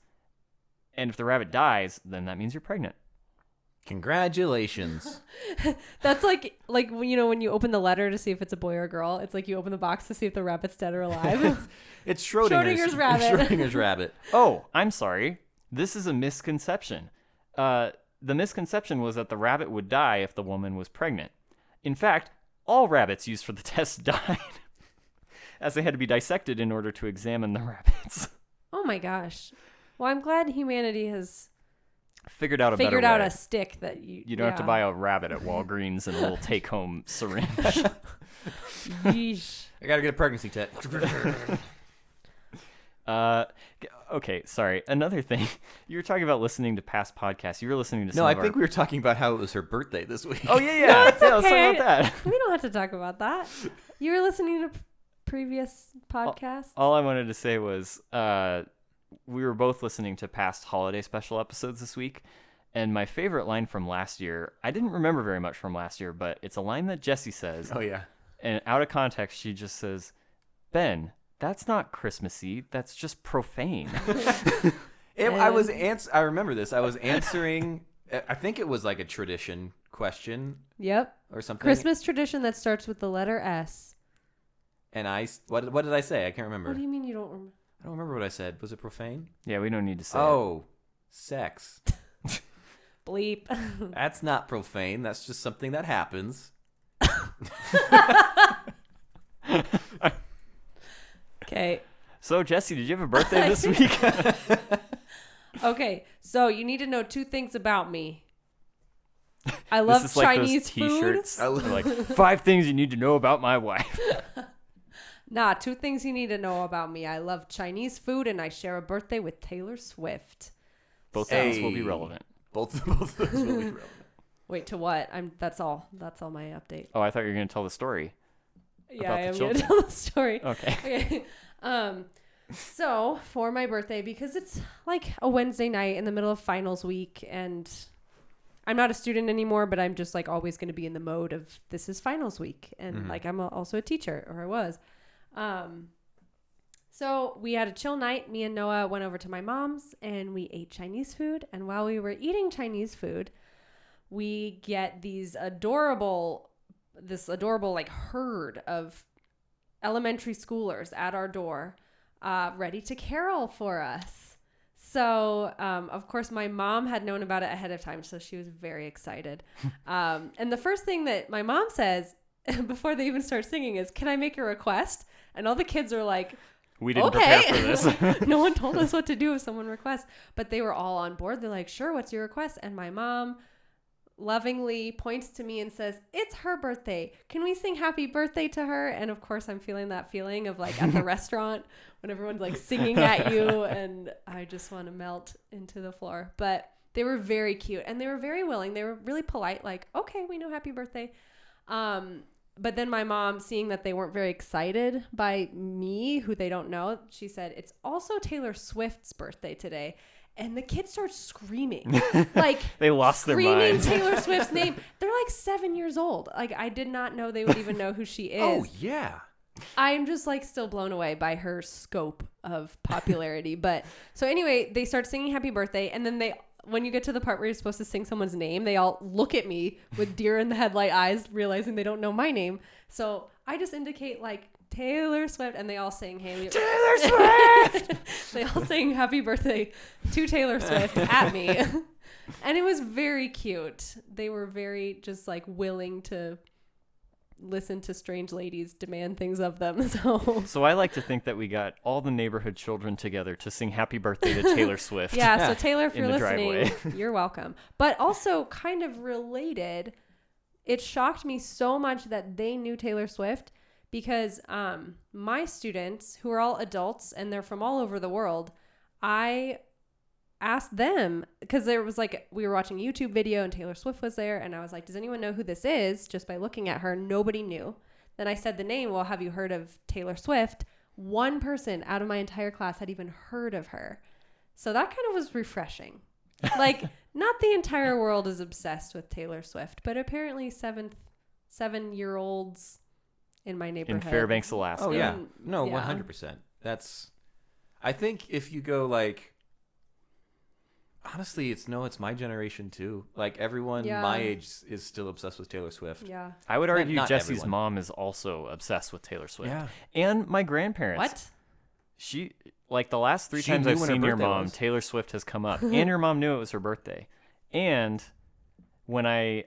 and if the rabbit dies, then that means you're pregnant. Congratulations. That's like when when you open the letter to see if it's a boy or a girl. It's like you open the box to see if the rabbit's dead or alive. It's Schrodinger's rabbit. Schrodinger's rabbit. Oh, I'm sorry. This is a misconception. The misconception was that the rabbit would die if the woman was pregnant. In fact, all rabbits used for the test died, as they had to be dissected in order to examine the rabbits. Oh my gosh. Well, I'm glad humanity has Figured out a figured better out way. a stick that you don't have to buy a rabbit at Walgreens and a little take-home syringe. Yeesh. I gotta get a pregnancy test. Okay, sorry. Another thing, you were talking about listening to past podcasts. You were listening to some No, I of think our... we were talking about how it was her birthday this week. Oh, yeah. No, it's Yeah, let's talk okay. about that. We don't have to talk about that. You were listening to previous podcasts? All I wanted to say was we were both listening to past holiday special episodes this week, and my favorite line from last year, I didn't remember very much from last year, but it's a line that Jessy says, Oh, yeah. and out of context, she just says, "Ben, that's not Christmassy, that's just profane." I remember this. I was answering, I think it was like a tradition question Yep. or something. Christmas tradition that starts with the letter S. And what did I say? I can't remember. What do you mean you don't remember? I don't remember what I said. Was it profane? Yeah, we don't need to say it. Oh, sex. Bleep. That's not profane. That's just something that happens. Okay. So, Jessy, did you have a birthday this week? Okay. So you need to know 2 things about me. I love This is like Chinese those food. T-shirts. Like 5 things you need to know about my wife. Nah, 2 things you need to know about me. I love Chinese food and I share a birthday with Taylor Swift. Both Hey. things will be relevant. Both of those will be relevant. Wait, to what? That's all my update. Oh, I thought you were going to tell the story. Yeah, About I the am going to children? tell the story. Okay. Okay. So for my birthday, because it's like a Wednesday night in the middle of finals week, and I'm not a student anymore, but I'm just like always going to be in the mode of this is finals week, and like I'm also a teacher, or I was. So we had a chill night. Me and Noah went over to my mom's and we ate Chinese food. And while we were eating Chinese food, we get this adorable like herd of elementary schoolers at our door, ready to carol for us. So, of course, my mom had known about it ahead of time, so she was very excited. And the first thing that my mom says before they even start singing is, "Can I make a request?" And all the kids are like, We didn't okay. prepare for this. No one told us what to do if someone requests, but they were all on board. They're like, "Sure, what's your request?" And my mom lovingly points to me and says, "It's her birthday. Can we sing happy birthday to her?" And of course, I'm feeling that feeling of like at the restaurant when everyone's like singing at you and I just want to melt into the floor. But they were very cute and they were very willing. They were really polite, like, "Okay, we know happy birthday." But then my mom, seeing that they weren't very excited by me, who they don't know, she said, it's also Taylor Swift's birthday today. And the kids start screaming. Like, they lost their minds. Screaming Taylor Swift's name. They're like 7 years old. Like, I did not know they would even know who she is. Oh, yeah. I'm just like still blown away by her scope of popularity. But so anyway, they start singing happy birthday. And then when you get to the part where you're supposed to sing someone's name, they all look at me with deer in the headlight eyes, realizing they don't know my name. So I just indicate like Taylor Swift, and they all sing Taylor Swift. They all sang happy birthday to Taylor Swift at me. And it was very cute. They were very just like willing to listen to strange ladies demand things of them. So I like to think that we got all the neighborhood children together to sing happy birthday to Taylor Swift. Yeah, so Taylor, if you're listening, driveway. you're welcome. But also kind of related, it shocked me so much that they knew Taylor Swift because my students, who are all adults and they're from all over the world, I asked them, because there was like, we were watching a YouTube video and Taylor Swift was there, and I was like, does anyone know who this is? Just by looking at her, nobody knew. Then I said the name, well, have you heard of Taylor Swift? One person out of my entire class had even heard of her. So that kind of was refreshing. Like, not the entire world is obsessed with Taylor Swift, but apparently 7-year-olds in my neighborhood. In Fairbanks, Alaska. Oh, yeah. No, Yeah. 100%. That's, I think if you go like, honestly, it's my generation too. Like everyone my age is still obsessed with Taylor Swift. Yeah. I would argue Not Jesse's everyone. mom is also obsessed with Taylor Swift. Yeah. And my grandparents. What? She, like the last 3 She times knew I've when her seen your birthday mom, was. Taylor Swift has come up. And your mom knew it was her birthday. And when I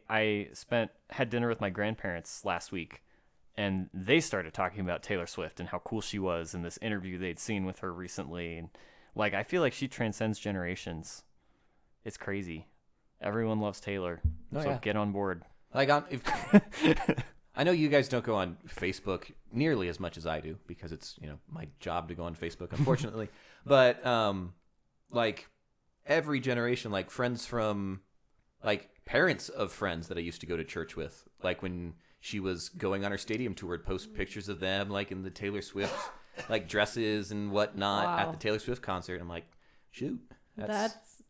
had dinner with my grandparents last week, and they started talking about Taylor Swift and how cool she was in this interview they'd seen with her recently. And like, I feel like she transcends generations. It's crazy. Everyone loves Taylor. Oh, So yeah. get on board. Like I know you guys don't go on Facebook nearly as much as I do because it's, my job to go on Facebook, unfortunately. But like every generation, like friends from like parents of friends that I used to go to church with, like when she was going on her stadium tour, would post pictures of them like in the Taylor Swift like dresses and whatnot at the Taylor Swift concert. I'm like, shoot. That's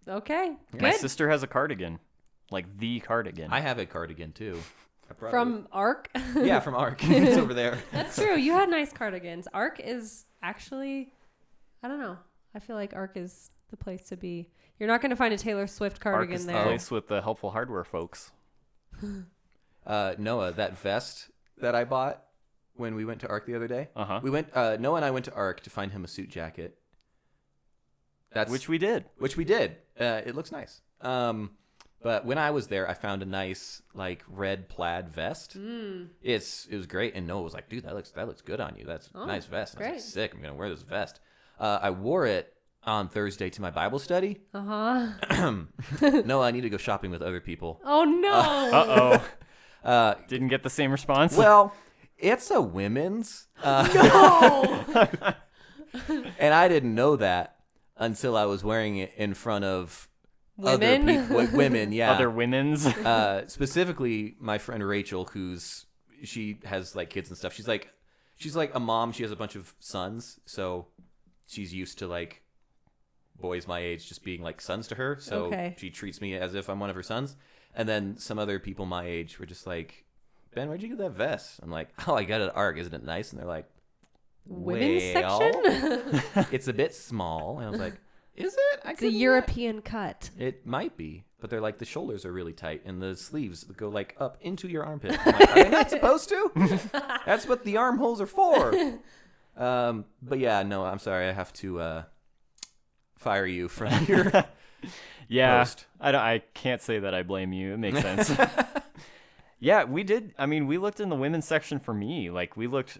okay. My Good. sister has a cardigan. Like the cardigan. I have a cardigan too. From ARC? Yeah, from ARC. It's over there. That's true. You had nice cardigans. ARC is actually, I don't know. I feel like ARC is the place to be. You're not going to find a Taylor Swift Arc cardigan is the there. place with the helpful hardware folks. Noah, that vest that I bought when we went to ARC the other day. Uh-huh. We went. Noah and I went to ARC to find him a suit jacket. Which we did. Which we did. It looks nice. But when I was there, I found a nice like red plaid vest. It was great, and Noah was like, "Dude, that looks good on you. That's a nice vest." And I was like, "Sick! I'm gonna wear this vest." I wore it on Thursday to my Bible study. No, I need to go shopping with other people. Oh, no. Uh-oh. Didn't get the same response? Well, it's a women's. No. And I didn't know that until I was wearing it in front of Women? other people. Women, yeah. Other women's? Specifically, my friend Rachel, she has like kids and stuff. She's like a mom. She has a bunch of sons, so she's used to like boys my age just being like sons to her. So she treats me as if I'm one of her sons. And then some other people my age were just like, "Ben, where'd you get that vest?" I'm like, "Oh, I got it at ARC. Isn't it nice?" And they're like, Women's "Well, section? it's a bit small." And I was like, "Is it?" It's a European cut. It might be, but they're like the shoulders are really tight and the sleeves go like up into your armpit. I'm like, are they not supposed to? That's what the armholes are for. But yeah, no, I'm sorry. I have to fire you from your post. I can't say that I blame you. It makes sense. Yeah, we did. I mean, we looked in the women's section for me. Like we looked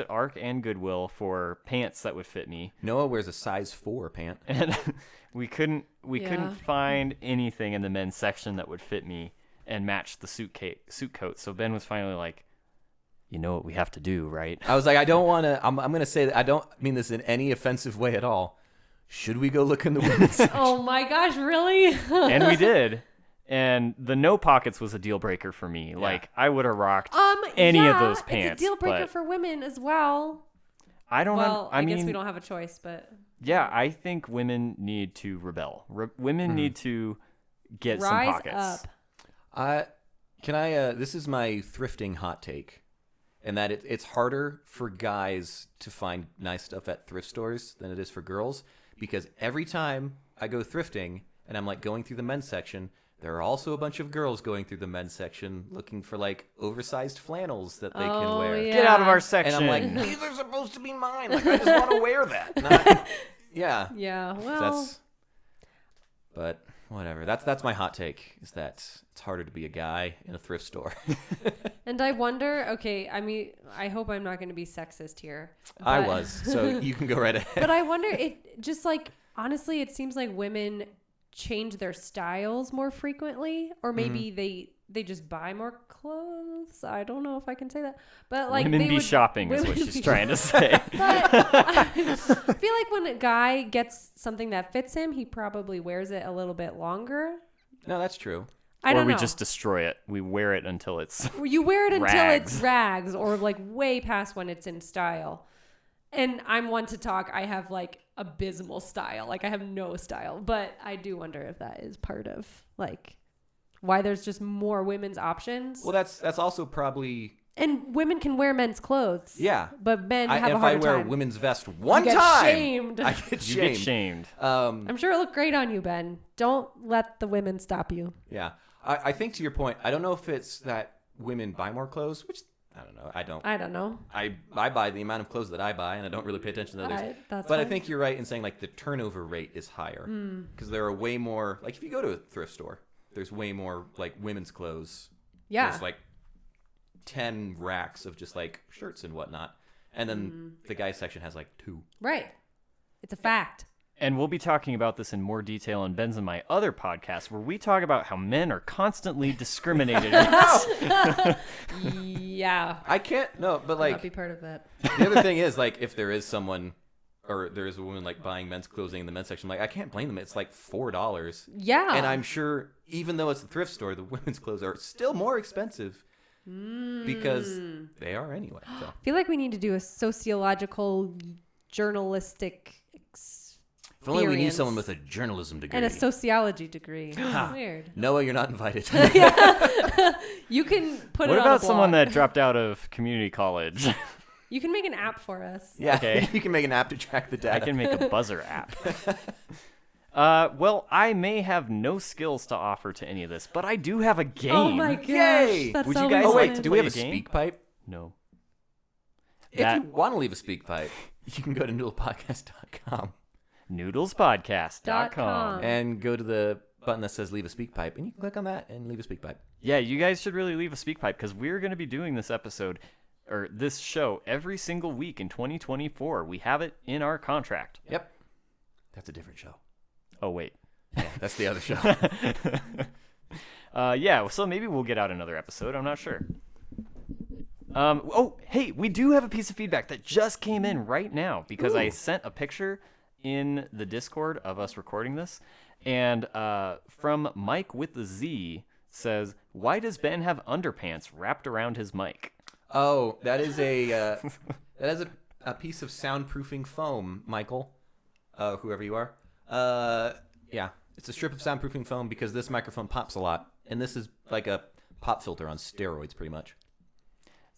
at ARC and Goodwill for pants that would fit me. Noah wears a size 4 pant. And we couldn't find anything in the men's section that would fit me and match the suit coat. So Ben was finally like, "You know what we have to do, right?" I was like, I don't want to. I'm going to say that I don't mean this in any offensive way at all. Should we go look in the women's section? Oh my gosh, really? And we did. And the no pockets was a deal breaker for me. Like, I would have rocked any of those pants. It's a deal breaker for women as well. I don't know. I guess we don't have a choice, but... Yeah, I think women need to rebel. Women need to get some pockets. Up. This is my thrifting hot take. And that it's harder for guys to find nice stuff at thrift stores than it is for girls. Because every time I go thrifting and I'm like going through the men's section, there are also a bunch of girls going through the men's section looking for like oversized flannels that they can wear. Yeah. Get out of our section. And I'm like, these are supposed to be mine. Like, I just want to wear that. Yeah. Yeah, well... But whatever. That's my hot take, is that it's harder to be a guy in a thrift store. And I wonder, okay, I mean, I hope I'm not going to be sexist here. I was, so you can go right ahead. But I wonder, it just like, honestly, it seems like women change their styles more frequently, or maybe they just buy more clothes. I don't know if I can say that, but like women be shopping is what she's trying to say. But I feel like when a guy gets something that fits him, he probably wears it a little bit longer. No, that's true. I don't know. Or we just destroy it. We wear it until it's you wear it until rags. it's rags, or like way past when it's in style. And I'm one to talk. I have like abysmal style. Like I have no style, but I do wonder if that is part of like why there's just more women's options. Well, that's also probably... And women can wear men's clothes. Yeah. But men have a if harder I wear time. a women's vest one You get time, shamed. I get shamed. You get shamed. I'm sure it looked great on you, Ben. Don't let the women stop you. Yeah. I think to your point, I don't know if it's that women buy more clothes, which I don't know. I don't know. I buy the amount of clothes that I buy, and I don't really pay attention to others. That's but I fine. think you're right in saying like the turnover rate is higher because there are way more. Like if you go to a thrift store, there's way more like women's clothes. Yeah. There's like 10 racks of just like shirts and whatnot, and then the guys section has like 2. Right. It's a fact. And we'll be talking about this in more detail in Ben's and my other podcast, where we talk about how men are constantly discriminated against. Yeah. I can't no, but I'll like not be part of that. the other thing is like if there is someone or there is a woman like buying men's clothing in the men's section, like I can't blame them. It's like $4. Yeah. And I'm sure even though it's a thrift store, the women's clothes are still more expensive because they are anyway. So. I feel like we need to do a sociological, journalistic If only we knew someone with a journalism degree. and a sociology degree. Weird. Noah, you're not invited. You can put What it on a about someone blog. that dropped out of community college? You can make an app for us. Yeah, Okay. you can make an app to track the data. I can make a buzzer app. Well, I may have no skills to offer to any of this, but I do have a game. Oh my gosh. Yay! That's Would you so guys Oh like wait, to do we have a play a game? speak pipe? No. If you want to leave a speak pipe, you can go to noodlepodcast.com Noodlespodcast.com. and go to the button that says leave a speak pipe, and you can click on that and leave a speak pipe. Yeah, you guys should really leave a speak pipe because we're going to be doing this episode or this show every single week in 2024. We have it in our contract. Yep. That's a different show. Oh, wait. Yeah, that's the other show. Yeah, so maybe we'll get out another episode. I'm not sure. Oh, hey, we do have a piece of feedback that just came in right now because I sent a picture in the Discord of us recording this. And from Mike with the Z says, why does Ben have underpants wrapped around his mic? Oh, that is a piece of soundproofing foam, Michael, whoever you are. Yeah, it's a strip of soundproofing foam because this microphone pops a lot, and this is like a pop filter on steroids, pretty much.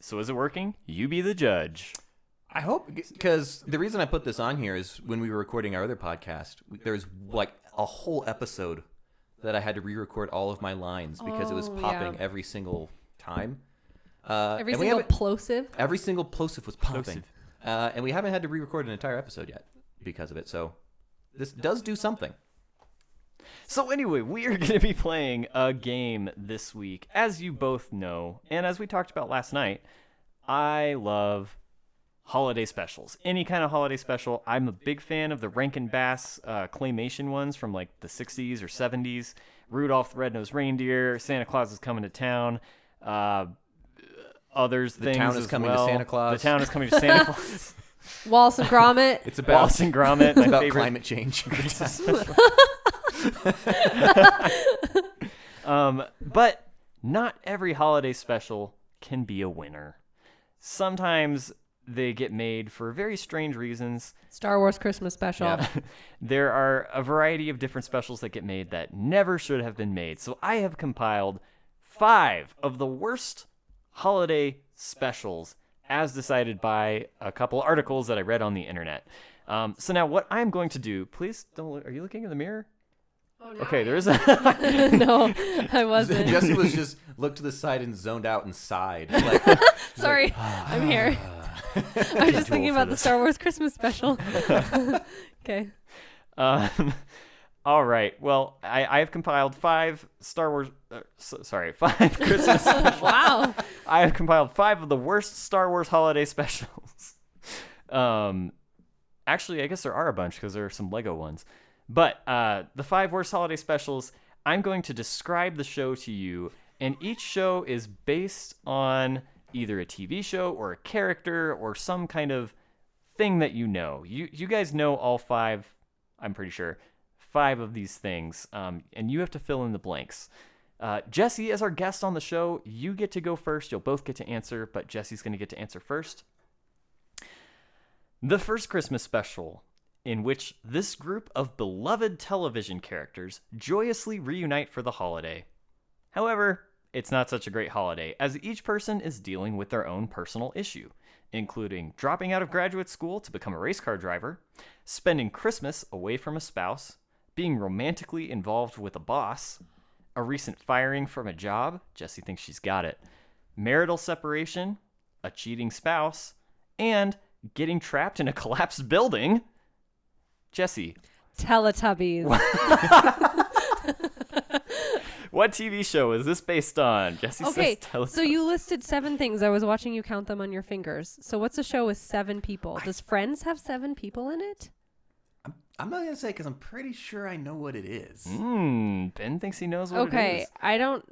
So is it working? You be the judge. I hope, because the reason I put this on here is when we were recording our other podcast, there's like a whole episode that I had to re-record all of my lines because it was popping every single time. Every single plosive. Every single plosive was popping. And we haven't had to re-record an entire episode yet because of it. So this does do something. So anyway, we are going to be playing a game this week. As you both know, and as we talked about last night, I love holiday specials. Any kind of holiday special. I'm a big fan of the Rankin Bass claymation ones from like the 60s or 70s. Rudolph the Red-Nosed Reindeer, Santa Claus is Coming to Town. Others The things town is as coming well. to Santa Claus. The town is coming to Santa Claus. Wallace and Gromit. It's about, Wallace and Gromit, my it's about favorite. climate change. But not every holiday special can be a winner. Sometimes they get made for very strange reasons. Star Wars Christmas special. Yeah. There are a variety of different specials that get made that never should have been made. So I have compiled 5 of the worst holiday specials as decided by a couple articles that I read on the internet. So now what I'm going to do, please don't look, are you looking in the mirror? Oh, no. Okay, there's No, I wasn't. Jesse was just looked to the side and zoned out and sighed. Like, Sorry, I'm here. I was just thinking about the Star Wars Christmas special. Okay. All right. Well, I have compiled 5 Star Wars. 5 Christmas specials. Wow. I have compiled 5 of the worst Star Wars holiday specials. Actually, I guess there are a bunch because there are some Lego ones. But the 5 worst holiday specials, I'm going to describe the show to you, and each show is based on either a TV show or a character or some kind of thing that you know. You guys know all 5, I'm pretty sure, 5 of these things, and you have to fill in the blanks. Jessy, as our guest on the show, you get to go first. You'll both get to answer, but Jessy's going to get to answer first. The first Christmas special, in which this group of beloved television characters joyously reunite for the holiday. However, it's not such a great holiday, as each person is dealing with their own personal issue, including dropping out of graduate school to become a race car driver, spending Christmas away from a spouse, being romantically involved with a boss, a recent firing from a job, Jessy thinks she's got it, marital separation, a cheating spouse, and getting trapped in a collapsed building. Jessy. Teletubbies. What TV show is this based on? Jessy Okay, says Teletubbies. so you listed 7 things. I was watching you count them on your fingers. So what's a show with 7 people? Does Friends have 7 people in it? I'm not gonna say because I'm pretty sure I know what it is. Ben thinks he knows what it Okay, is. I don't.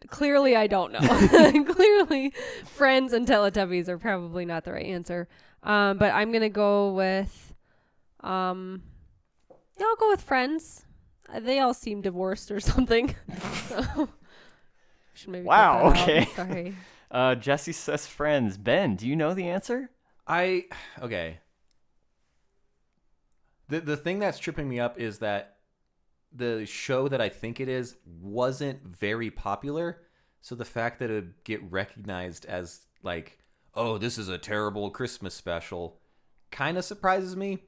Clearly, I don't know. Clearly, Friends and Teletubbies are probably not the right answer. But I'm gonna go with. Yeah, I'll go with Friends. They all seem divorced or something. So, should maybe Wow, cut that okay. out. Sorry. Jessy says Friends. Ben, do you know the answer? Okay. The thing that's tripping me up is that the show that I think it is wasn't very popular. So the fact that it would get recognized as like, oh, this is a terrible Christmas special kind of surprises me.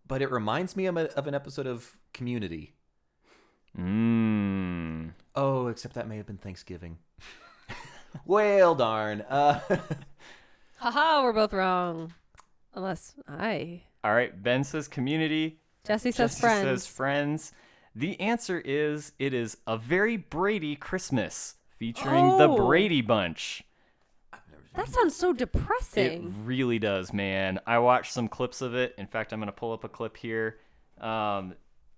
But it reminds me of an episode of Community. Oh, except that may have been Thanksgiving. Well, darn. Haha, we're both wrong. Unless I. All right, Ben says Community. Jessy says Jessy Friends. says Friends. The answer is it is A Very Brady Christmas featuring the Oh. Brady Bunch. That sounds so It depressing. really does, man. I watched some clips of it. In fact, I'm going to pull up a clip here.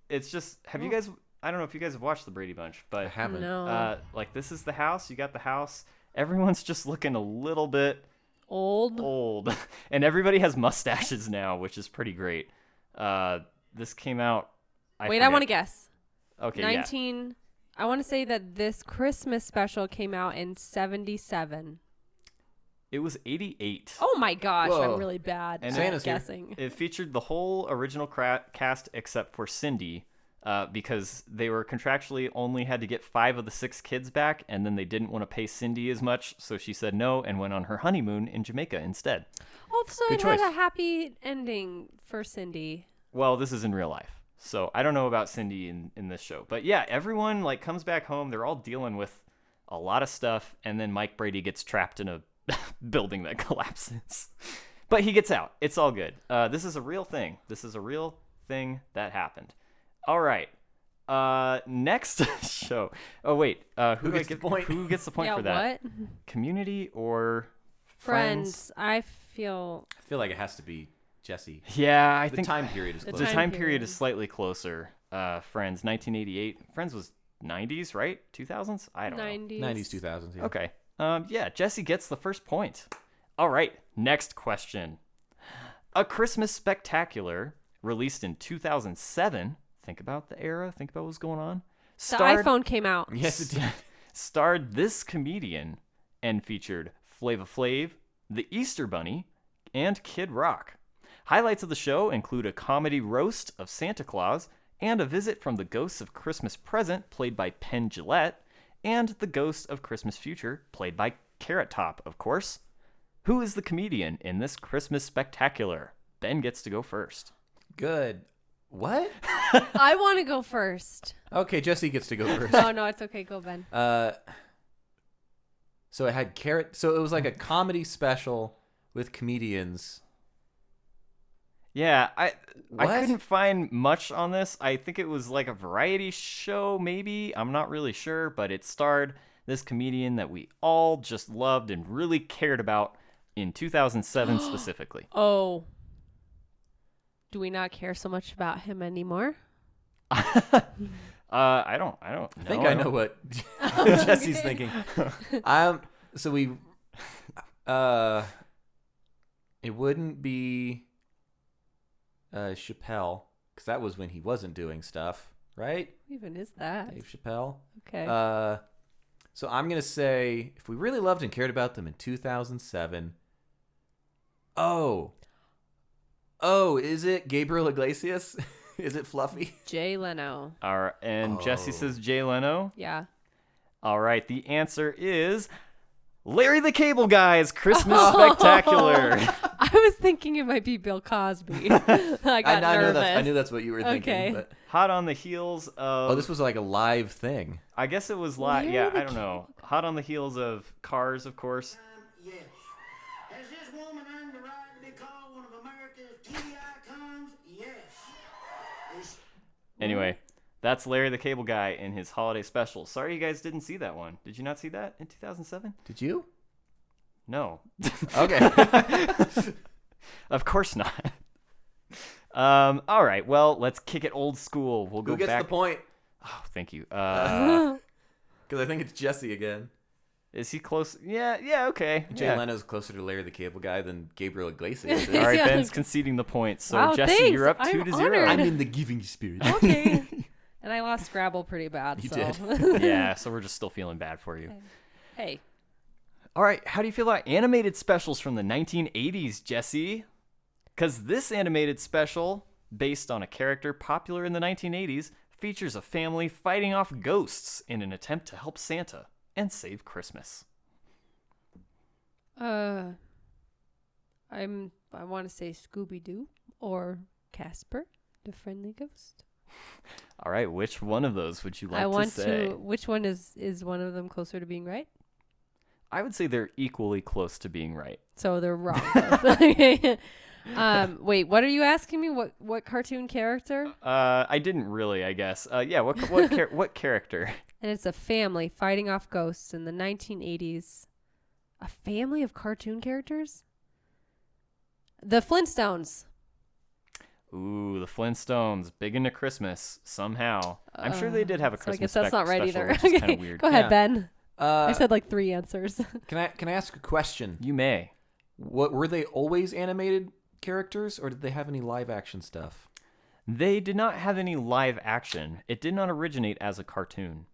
It's just, have you guys, I don't know if you guys have watched the Brady Bunch, I but haven't. No. like this is the house. You got the house. Everyone's just looking a little bit old. And everybody has mustaches now, which is pretty great. This came out. I forget. want to guess. Okay, 19. I want to say that this Christmas special came out in 77. It was 88. Oh my gosh, Whoa. I'm really bad And at Santa's here. guessing. It featured the whole original cast except for Cindy, because they were contractually only had to get 5 of the 6 kids back, and then they didn't want to pay Cindy as much, so she said no and went on her honeymoon in Jamaica instead. Oh, so Good it had choice. a happy ending for Cindy. Well, this is in real life, so I don't know about Cindy in this show. But yeah, everyone like comes back home. They're all dealing with a lot of stuff, and then Mike Brady gets trapped in a building that collapses. But he gets out. It's all good. This is a real thing. This is a real thing that happened. All right. Next show. Oh, wait. Who gets the point? Who gets the point Yeah, for that? what? Community or Friends. I feel. I feel like it has to be Jessy. Yeah, I The think time period is The close. the time time period period. is slightly closer. Friends, 1988. Friends was 90s, right? 2000s? I don't know. 90s. 90s, 2000s. Yeah. Okay. Yeah, Jessy gets the first point. All right, next question. A Christmas Spectacular, released in 2007. Think about the era. Think about what was going on. The iPhone came out. Yes, it did. Starred this comedian and featured Flava Flav, the Easter Bunny, and Kid Rock. Highlights of the show include a comedy roast of Santa Claus and a visit from the Ghosts of Christmas Present, played by Penn Jillette, and the Ghost of Christmas Future, played by Carrot Top, of course. Who is the comedian in this Christmas spectacular? Ben gets to go first. Good. What? I want to go first. Okay, Jesse gets to go first. No, it's okay. Go, Ben. So it had carrot. So it was like a comedy special with comedians. Yeah, I What? couldn't find much on this. I think it was like a variety show, maybe. I'm not really sure, but it starred this comedian that we all just loved and really cared about in 2007 specifically. Oh. Do we not care so much about him anymore? I don't know. I think I know what Jesse's thinking. So we, it wouldn't be Chappelle, because that was when he wasn't doing stuff, right? Who even is that? Dave Chappelle. Okay. So I'm gonna say if we really loved and cared about them in 2007. Oh, is it Gabriel Iglesias? Is it Fluffy? Jay Leno. All right, and Jesse says Jay Leno. Yeah. All right, the answer is Larry the Cable Guy's Christmas Spectacular. I was thinking it might be Bill Cosby. I got nervous. I knew that's what you were thinking. Okay. But... Hot on the heels of... this was like a live thing. I guess it was live. Larry Yeah, the I don't know. Hot on the heels of Cars, of course. Yes. Has this woman earned the right to be called one of America's TV icons? Yes. Anyway, that's Larry the Cable Guy in his holiday special. Sorry you guys didn't see that one. Did you not see that in 2007? Did you? No. Okay. Of course not. All right, well, let's kick it old school. We'll go Who gets back. the point? Oh, thank you. Because I think it's Jesse again. Is he close? Yeah, okay. Jay Yeah. Leno's closer to Larry the Cable Guy than Gabriel Iglesias is. All right, Yeah. Ben's conceding the points. So, Wow, Jesse, thanks. you're up I'm 2-0. honored. I'm in the giving spirit. Okay. And I lost Scrabble pretty bad. You so. did. Yeah, so we're just still feeling bad for you. Hey. All right, how do you feel about animated specials from the 1980s, Jesse? Because this animated special, based on a character popular in the 1980s, features a family fighting off ghosts in an attempt to help Santa and save Christmas. I want to say Scooby-Doo or Casper, the friendly ghost. All right, which one of those would you like I want to say? Which one is one of them closer to being right? I would say they're equally close to being right. So they're wrong. Wait, what are you asking me? What cartoon character? I didn't really, I guess. Yeah, what character? And it's a family fighting off ghosts in the 1980s. A family of cartoon characters? The Flintstones. Ooh, the Flintstones, big into Christmas somehow. I'm sure they did have a So I Christmas guess that's not right special, either. which is kind of weird. Go ahead, Yeah. Ben. I said like 3 answers. Can I ask a question? You may. What were they always animated characters, or did they have any live action stuff? They did not have any live action. It did not originate as a cartoon.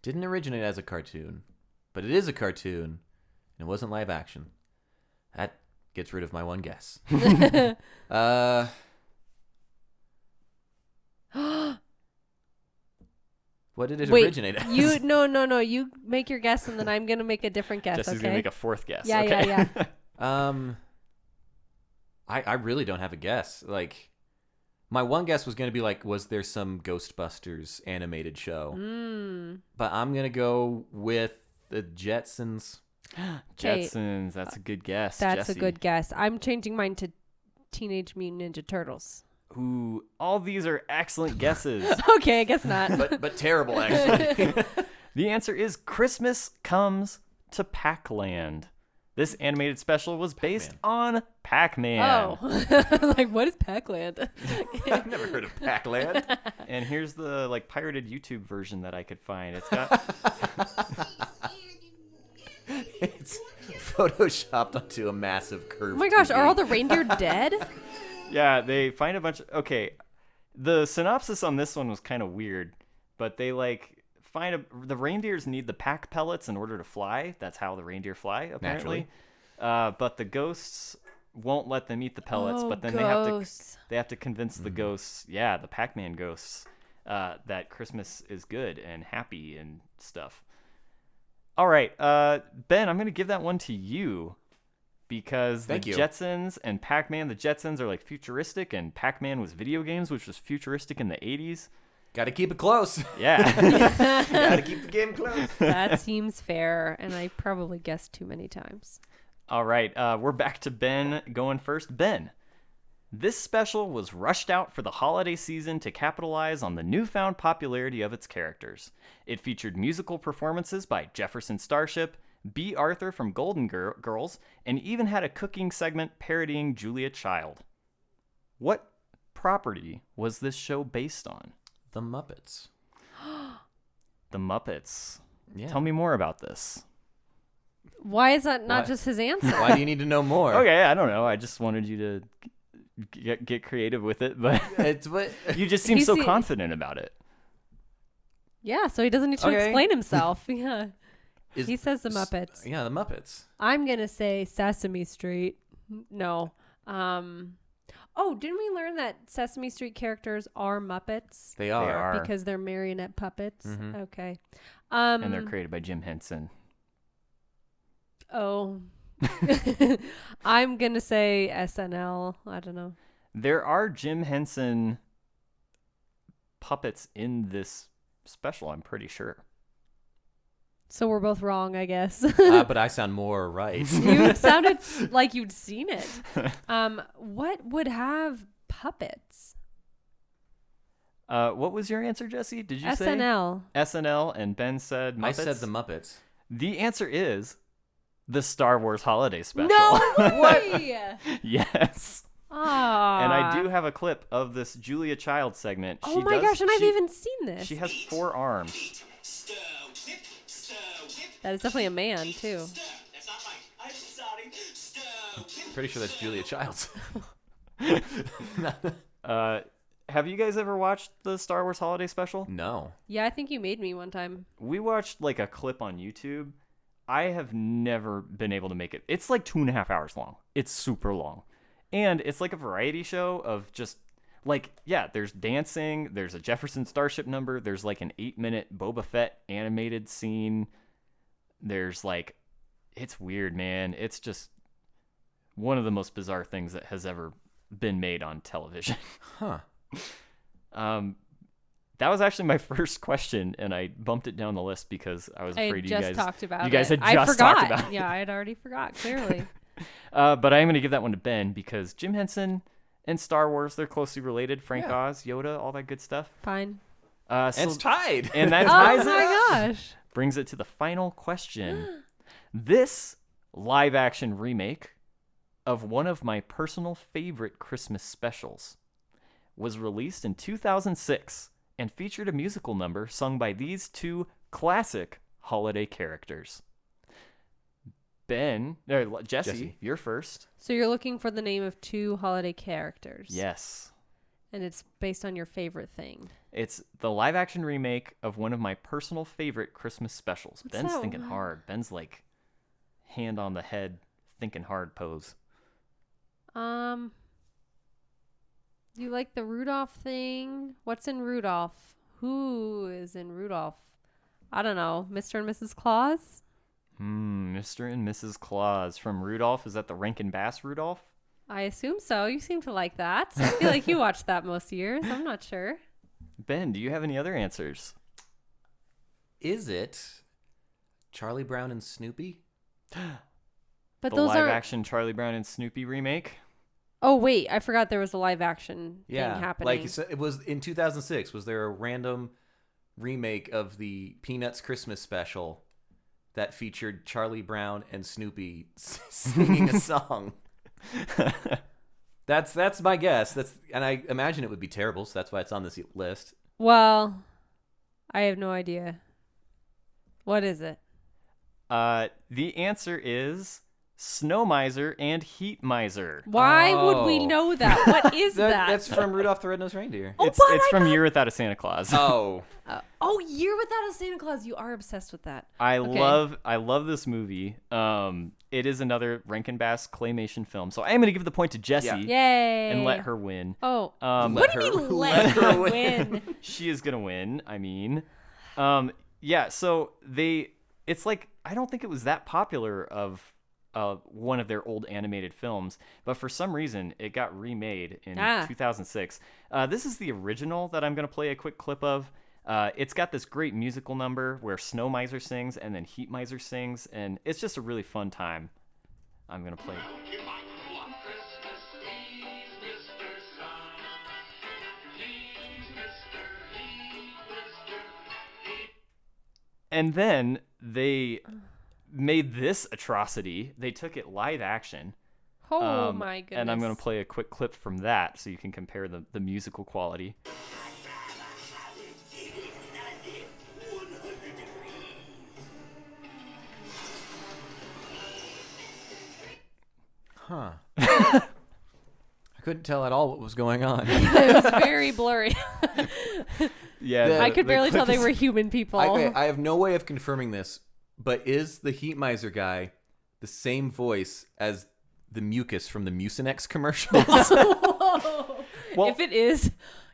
Didn't originate as a cartoon, but it is a cartoon, and it wasn't live action. That gets rid of my one guess. What did it originate as? No. You make your guess, and then I'm gonna make a different guess. Jesse's okay. gonna make a 4th guess. Yeah, okay? yeah. I really don't have a guess. Like, my one guess was gonna be like, was there some Ghostbusters animated show? But I'm gonna go with the Jetsons. Jetsons. That's a good guess. That's Jesse. a good guess. I'm changing mine to Teenage Mutant Ninja Turtles. Ooh, all these are excellent guesses. Okay, I guess not. But terrible, actually. The answer is Christmas Comes to Pac-Land. This animated special was based on Pac-Man. Oh, like what is Pac-Land? I've never heard of Pac-Land. And here's the pirated YouTube version that I could find. It's got It's photoshopped onto a massive curve. Oh my gosh, are all the reindeer dead? Yeah, they find a bunch of... Okay, the synopsis on this one was kind of weird. but they like the reindeers need the pack pellets in order to fly. That's how the reindeer fly, apparently. Naturally. But the ghosts won't let them eat the pellets. Oh, But then ghosts. they have to convince the ghosts, the Pac-Man ghosts, that Christmas is good and happy and stuff. All right, Ben, I'm gonna give that one to you because Thank the you. Jetsons and Pac-Man. The Jetsons are like futuristic, and Pac-Man was video games, which was futuristic in the 80s. Got to keep it close. Yeah. Got to keep the game close. That seems fair, and I probably guessed too many times. All right, we're back to Ben going first. Ben, this special was rushed out for the holiday season to capitalize on the newfound popularity of its characters. It featured musical performances by Jefferson Starship, B. Arthur from Golden Girls, and even had a cooking segment parodying Julia Child. What property was this show based on? The Muppets. The Muppets. Yeah. Tell me more about this. Why is that not Why- just his answer? Why do you need to know more? Okay, I don't know. I just wanted you to get creative with it, but It's what you just seem You so see- confident about it. Yeah, so he doesn't need to Okay. explain himself. Yeah. is, He says the Muppets. Yeah, the Muppets. I'm going to say Sesame Street. No. Oh, didn't we learn that Sesame Street characters are Muppets? They are. are. Because they're marionette puppets? Mhm. Okay. And they're created by Jim Henson. Oh. I'm going to say SNL. I don't know. There are Jim Henson puppets in this special, I'm pretty sure. So we're both wrong, I guess. But I sound more right. You sounded like you'd seen it. What would have puppets? What was your answer, Jesse? Did you say SNL. SNL? And Ben said Muppets? I said the Muppets. The answer is the Star Wars Holiday Special. No way! Yes. Aw. And I do have a clip of this Julia Child segment. Oh my gosh, and I've even seen this. She has 4 arms. That is definitely a man, too. That's not right. I'm sorry. Pretty sure that's Julia Childs. Have you guys ever watched the Star Wars Holiday Special? No. Yeah, I think you made me one time. We watched like a clip on YouTube. I have never been able to make it. It's like 2.5 hours long. It's super long. And it's like a variety show of just like, yeah, there's dancing, there's a Jefferson Starship number, there's like an 8-minute Boba Fett animated scene. There's like, it's weird, man. It's just one of the most bizarre things that has ever been made on television. Huh. That was actually my first question, and I bumped it down the list because I was I afraid had you just guys talked about you guys it. had just I forgot. talked about it. Yeah, I had already forgot, clearly. But I am going to give that one to Ben because Jim Henson and Star Wars, they're closely related. Frank Yeah. Oz, Yoda, all that good stuff. Fine. And it's tied. And that Oh ties my it up. gosh. Brings it to the final question. This live-action remake of one of my personal favorite Christmas specials was released in 2006 and featured a musical number sung by these 2 classic holiday characters. Jesse, you're first. So you're looking for the name of 2 holiday characters. Yes. And it's based on your favorite thing. It's the live-action remake of one of my personal favorite Christmas specials. What's Ben's that thinking one? hard. Ben's like hand on the head, thinking hard pose. You like the Rudolph thing? What's in Rudolph? Who is in Rudolph? I don't know. Mr. and Mrs. Claus? Mr. and Mrs. Claus from Rudolph. Is that the Rankin Bass Rudolph? I assume so. You seem to like that. I feel like you watched that most years. I'm not sure. Ben, do you have any other answers? Is it Charlie Brown and Snoopy? But The those are. live-action Charlie Brown and Snoopy remake? Oh wait, I forgot there was a live action thing happening. Like it was in 2006. Was there a random remake of the Peanuts Christmas special that featured Charlie Brown and Snoopy singing a song? That's my guess. And I imagine it would be terrible, so that's why it's on this list. Well, I have no idea. What is it? The answer is Snow Miser, and Heat Miser. Why would we Oh. know that? What is that? That's from Rudolph the Red-Nosed Reindeer. Oh, It's but I from got- Year Without a Santa Claus. Oh. Year Without a Santa Claus. You are obsessed with that. I Okay. love this movie. It is another Rankin Bass claymation film. So I am going to give the point to Jessy Yay. and let her win. Oh. Um, What do you mean let her win? She is gonna win. I mean, yeah. So it's like I don't think it was that popular of one of their old animated films, but for some reason it got remade in 2006. This is the original that I'm gonna play a quick clip of. It's got this great musical number where Snow Miser sings and then Heat Miser sings, and it's just a really fun time. I'm gonna play. And then they made this atrocity. They took it live action. Oh my goodness. And I'm going to play a quick clip from that so you can compare the musical quality. Huh. I couldn't tell at all what was going on. It was very blurry. Yeah, I could the barely tell clip they is- were human people. I have no way of confirming this, but is the Heat Miser guy the same voice as the Mucus from the Mucinex commercials? Well- if it is,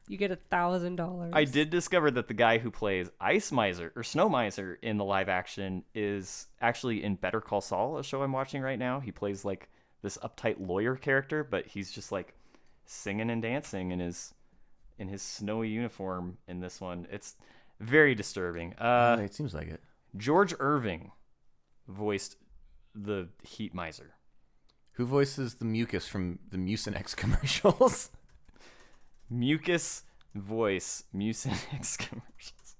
you get $1,000. I did discover that the guy who plays Ice Miser or Snow Miser in the live action is actually in Better Call Saul, a show I'm watching right now. He plays like this uptight lawyer character, but he's just like singing and dancing in his snowy uniform in this one. It's very disturbing. It seems like it. George Irving voiced the Heat Miser. Who voices the Mucus from the Mucinex commercials? Mucus voice Mucinex commercials.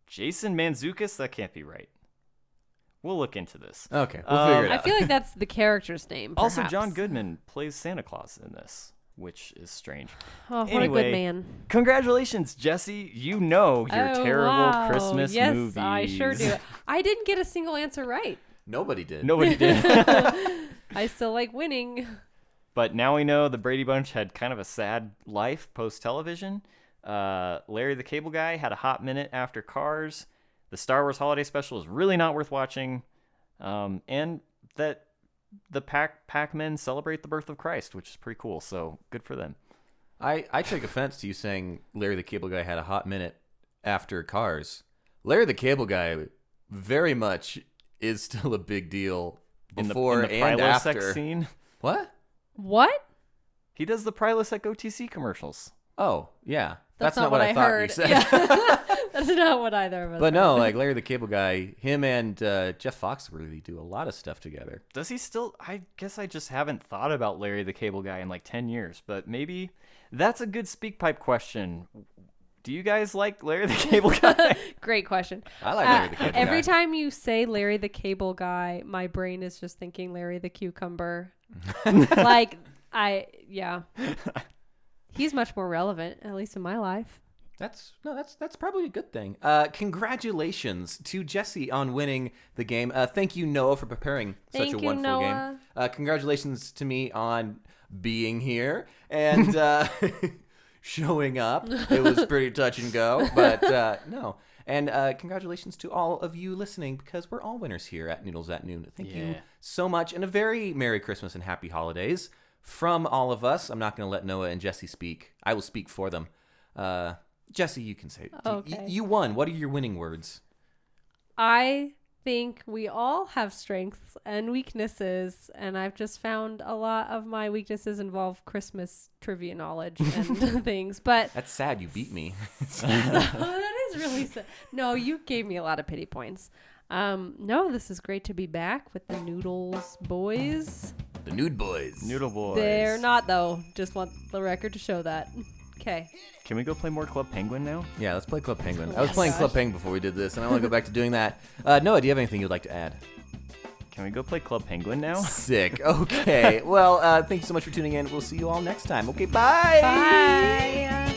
Jason Mantzoukas? That can't be right. We'll look into this. Okay, we'll figure it I out. feel like that's the character's name. Also, perhaps. John Goodman plays Santa Claus in this, which is strange. Oh, what a Anyway, good man. Congratulations, Jesse. You know your Oh, terrible wow. Christmas yes, movies. I sure do. I didn't get a single answer right. Nobody did. Nobody did. I still like winning. But now we know the Brady Bunch had kind of a sad life post-television. Larry the Cable Guy had a hot minute after Cars. The Star Wars Holiday Special is really not worth watching. And that the Pac-Men celebrate the birth of Christ, which is pretty cool. So good for them. I take offense to you saying Larry the Cable Guy had a hot minute after Cars. Larry the Cable Guy very much is still a big deal before in the and Prilosec after. scene. What? What? He does the Prilosec OTC commercials. Oh, yeah. That's not what I thought heard. you said. Yeah. That's not what either of us But no, heard. like Larry the Cable Guy, him and Jeff Foxworthy do a lot of stuff together. Does he still? I guess I just haven't thought about Larry the Cable Guy in like 10 years, but maybe that's a good speak pipe question. Do you guys like Larry the Cable Guy? Great question. I like Larry the Cable Guy. Every time you say Larry the Cable Guy, my brain is just thinking Larry the Cucumber. Yeah. He's much more relevant, at least in my life. That's probably a good thing. Congratulations to Jessy on winning the game. Thank you, Noah, for preparing such Thank a you, wonderful Noah. game. Congratulations to me on being here and showing up. It was pretty touch and go, but no. And congratulations to all of you listening, because we're all winners here at Noodles at Noon. Thank you so much, and a very Merry Christmas and Happy Holidays from all of us. I'm not going to let Noah and Jessy speak. I will speak for them. Jessy, you can say it. Okay. You won. What are your winning words? I think we all have strengths and weaknesses, and I've just found a lot of my weaknesses involve Christmas trivia knowledge and things. But That's sad. You beat me. that is really sad. No, you gave me a lot of pity points. No, this is great to be back with the Noodles boys. The Nude Boys. Noodle Boys. They're not, though. Just want the record to show that. Okay. Can we go play more Club Penguin now? Yeah, let's play Club Penguin. I Oh was my playing gosh. Club Penguin before we did this, and I want to go back to doing that. Noah, do you have anything you'd like to add? Can we go play Club Penguin now? Sick. Okay. Well, thank you so much for tuning in. We'll see you all next time. Okay, bye. Bye.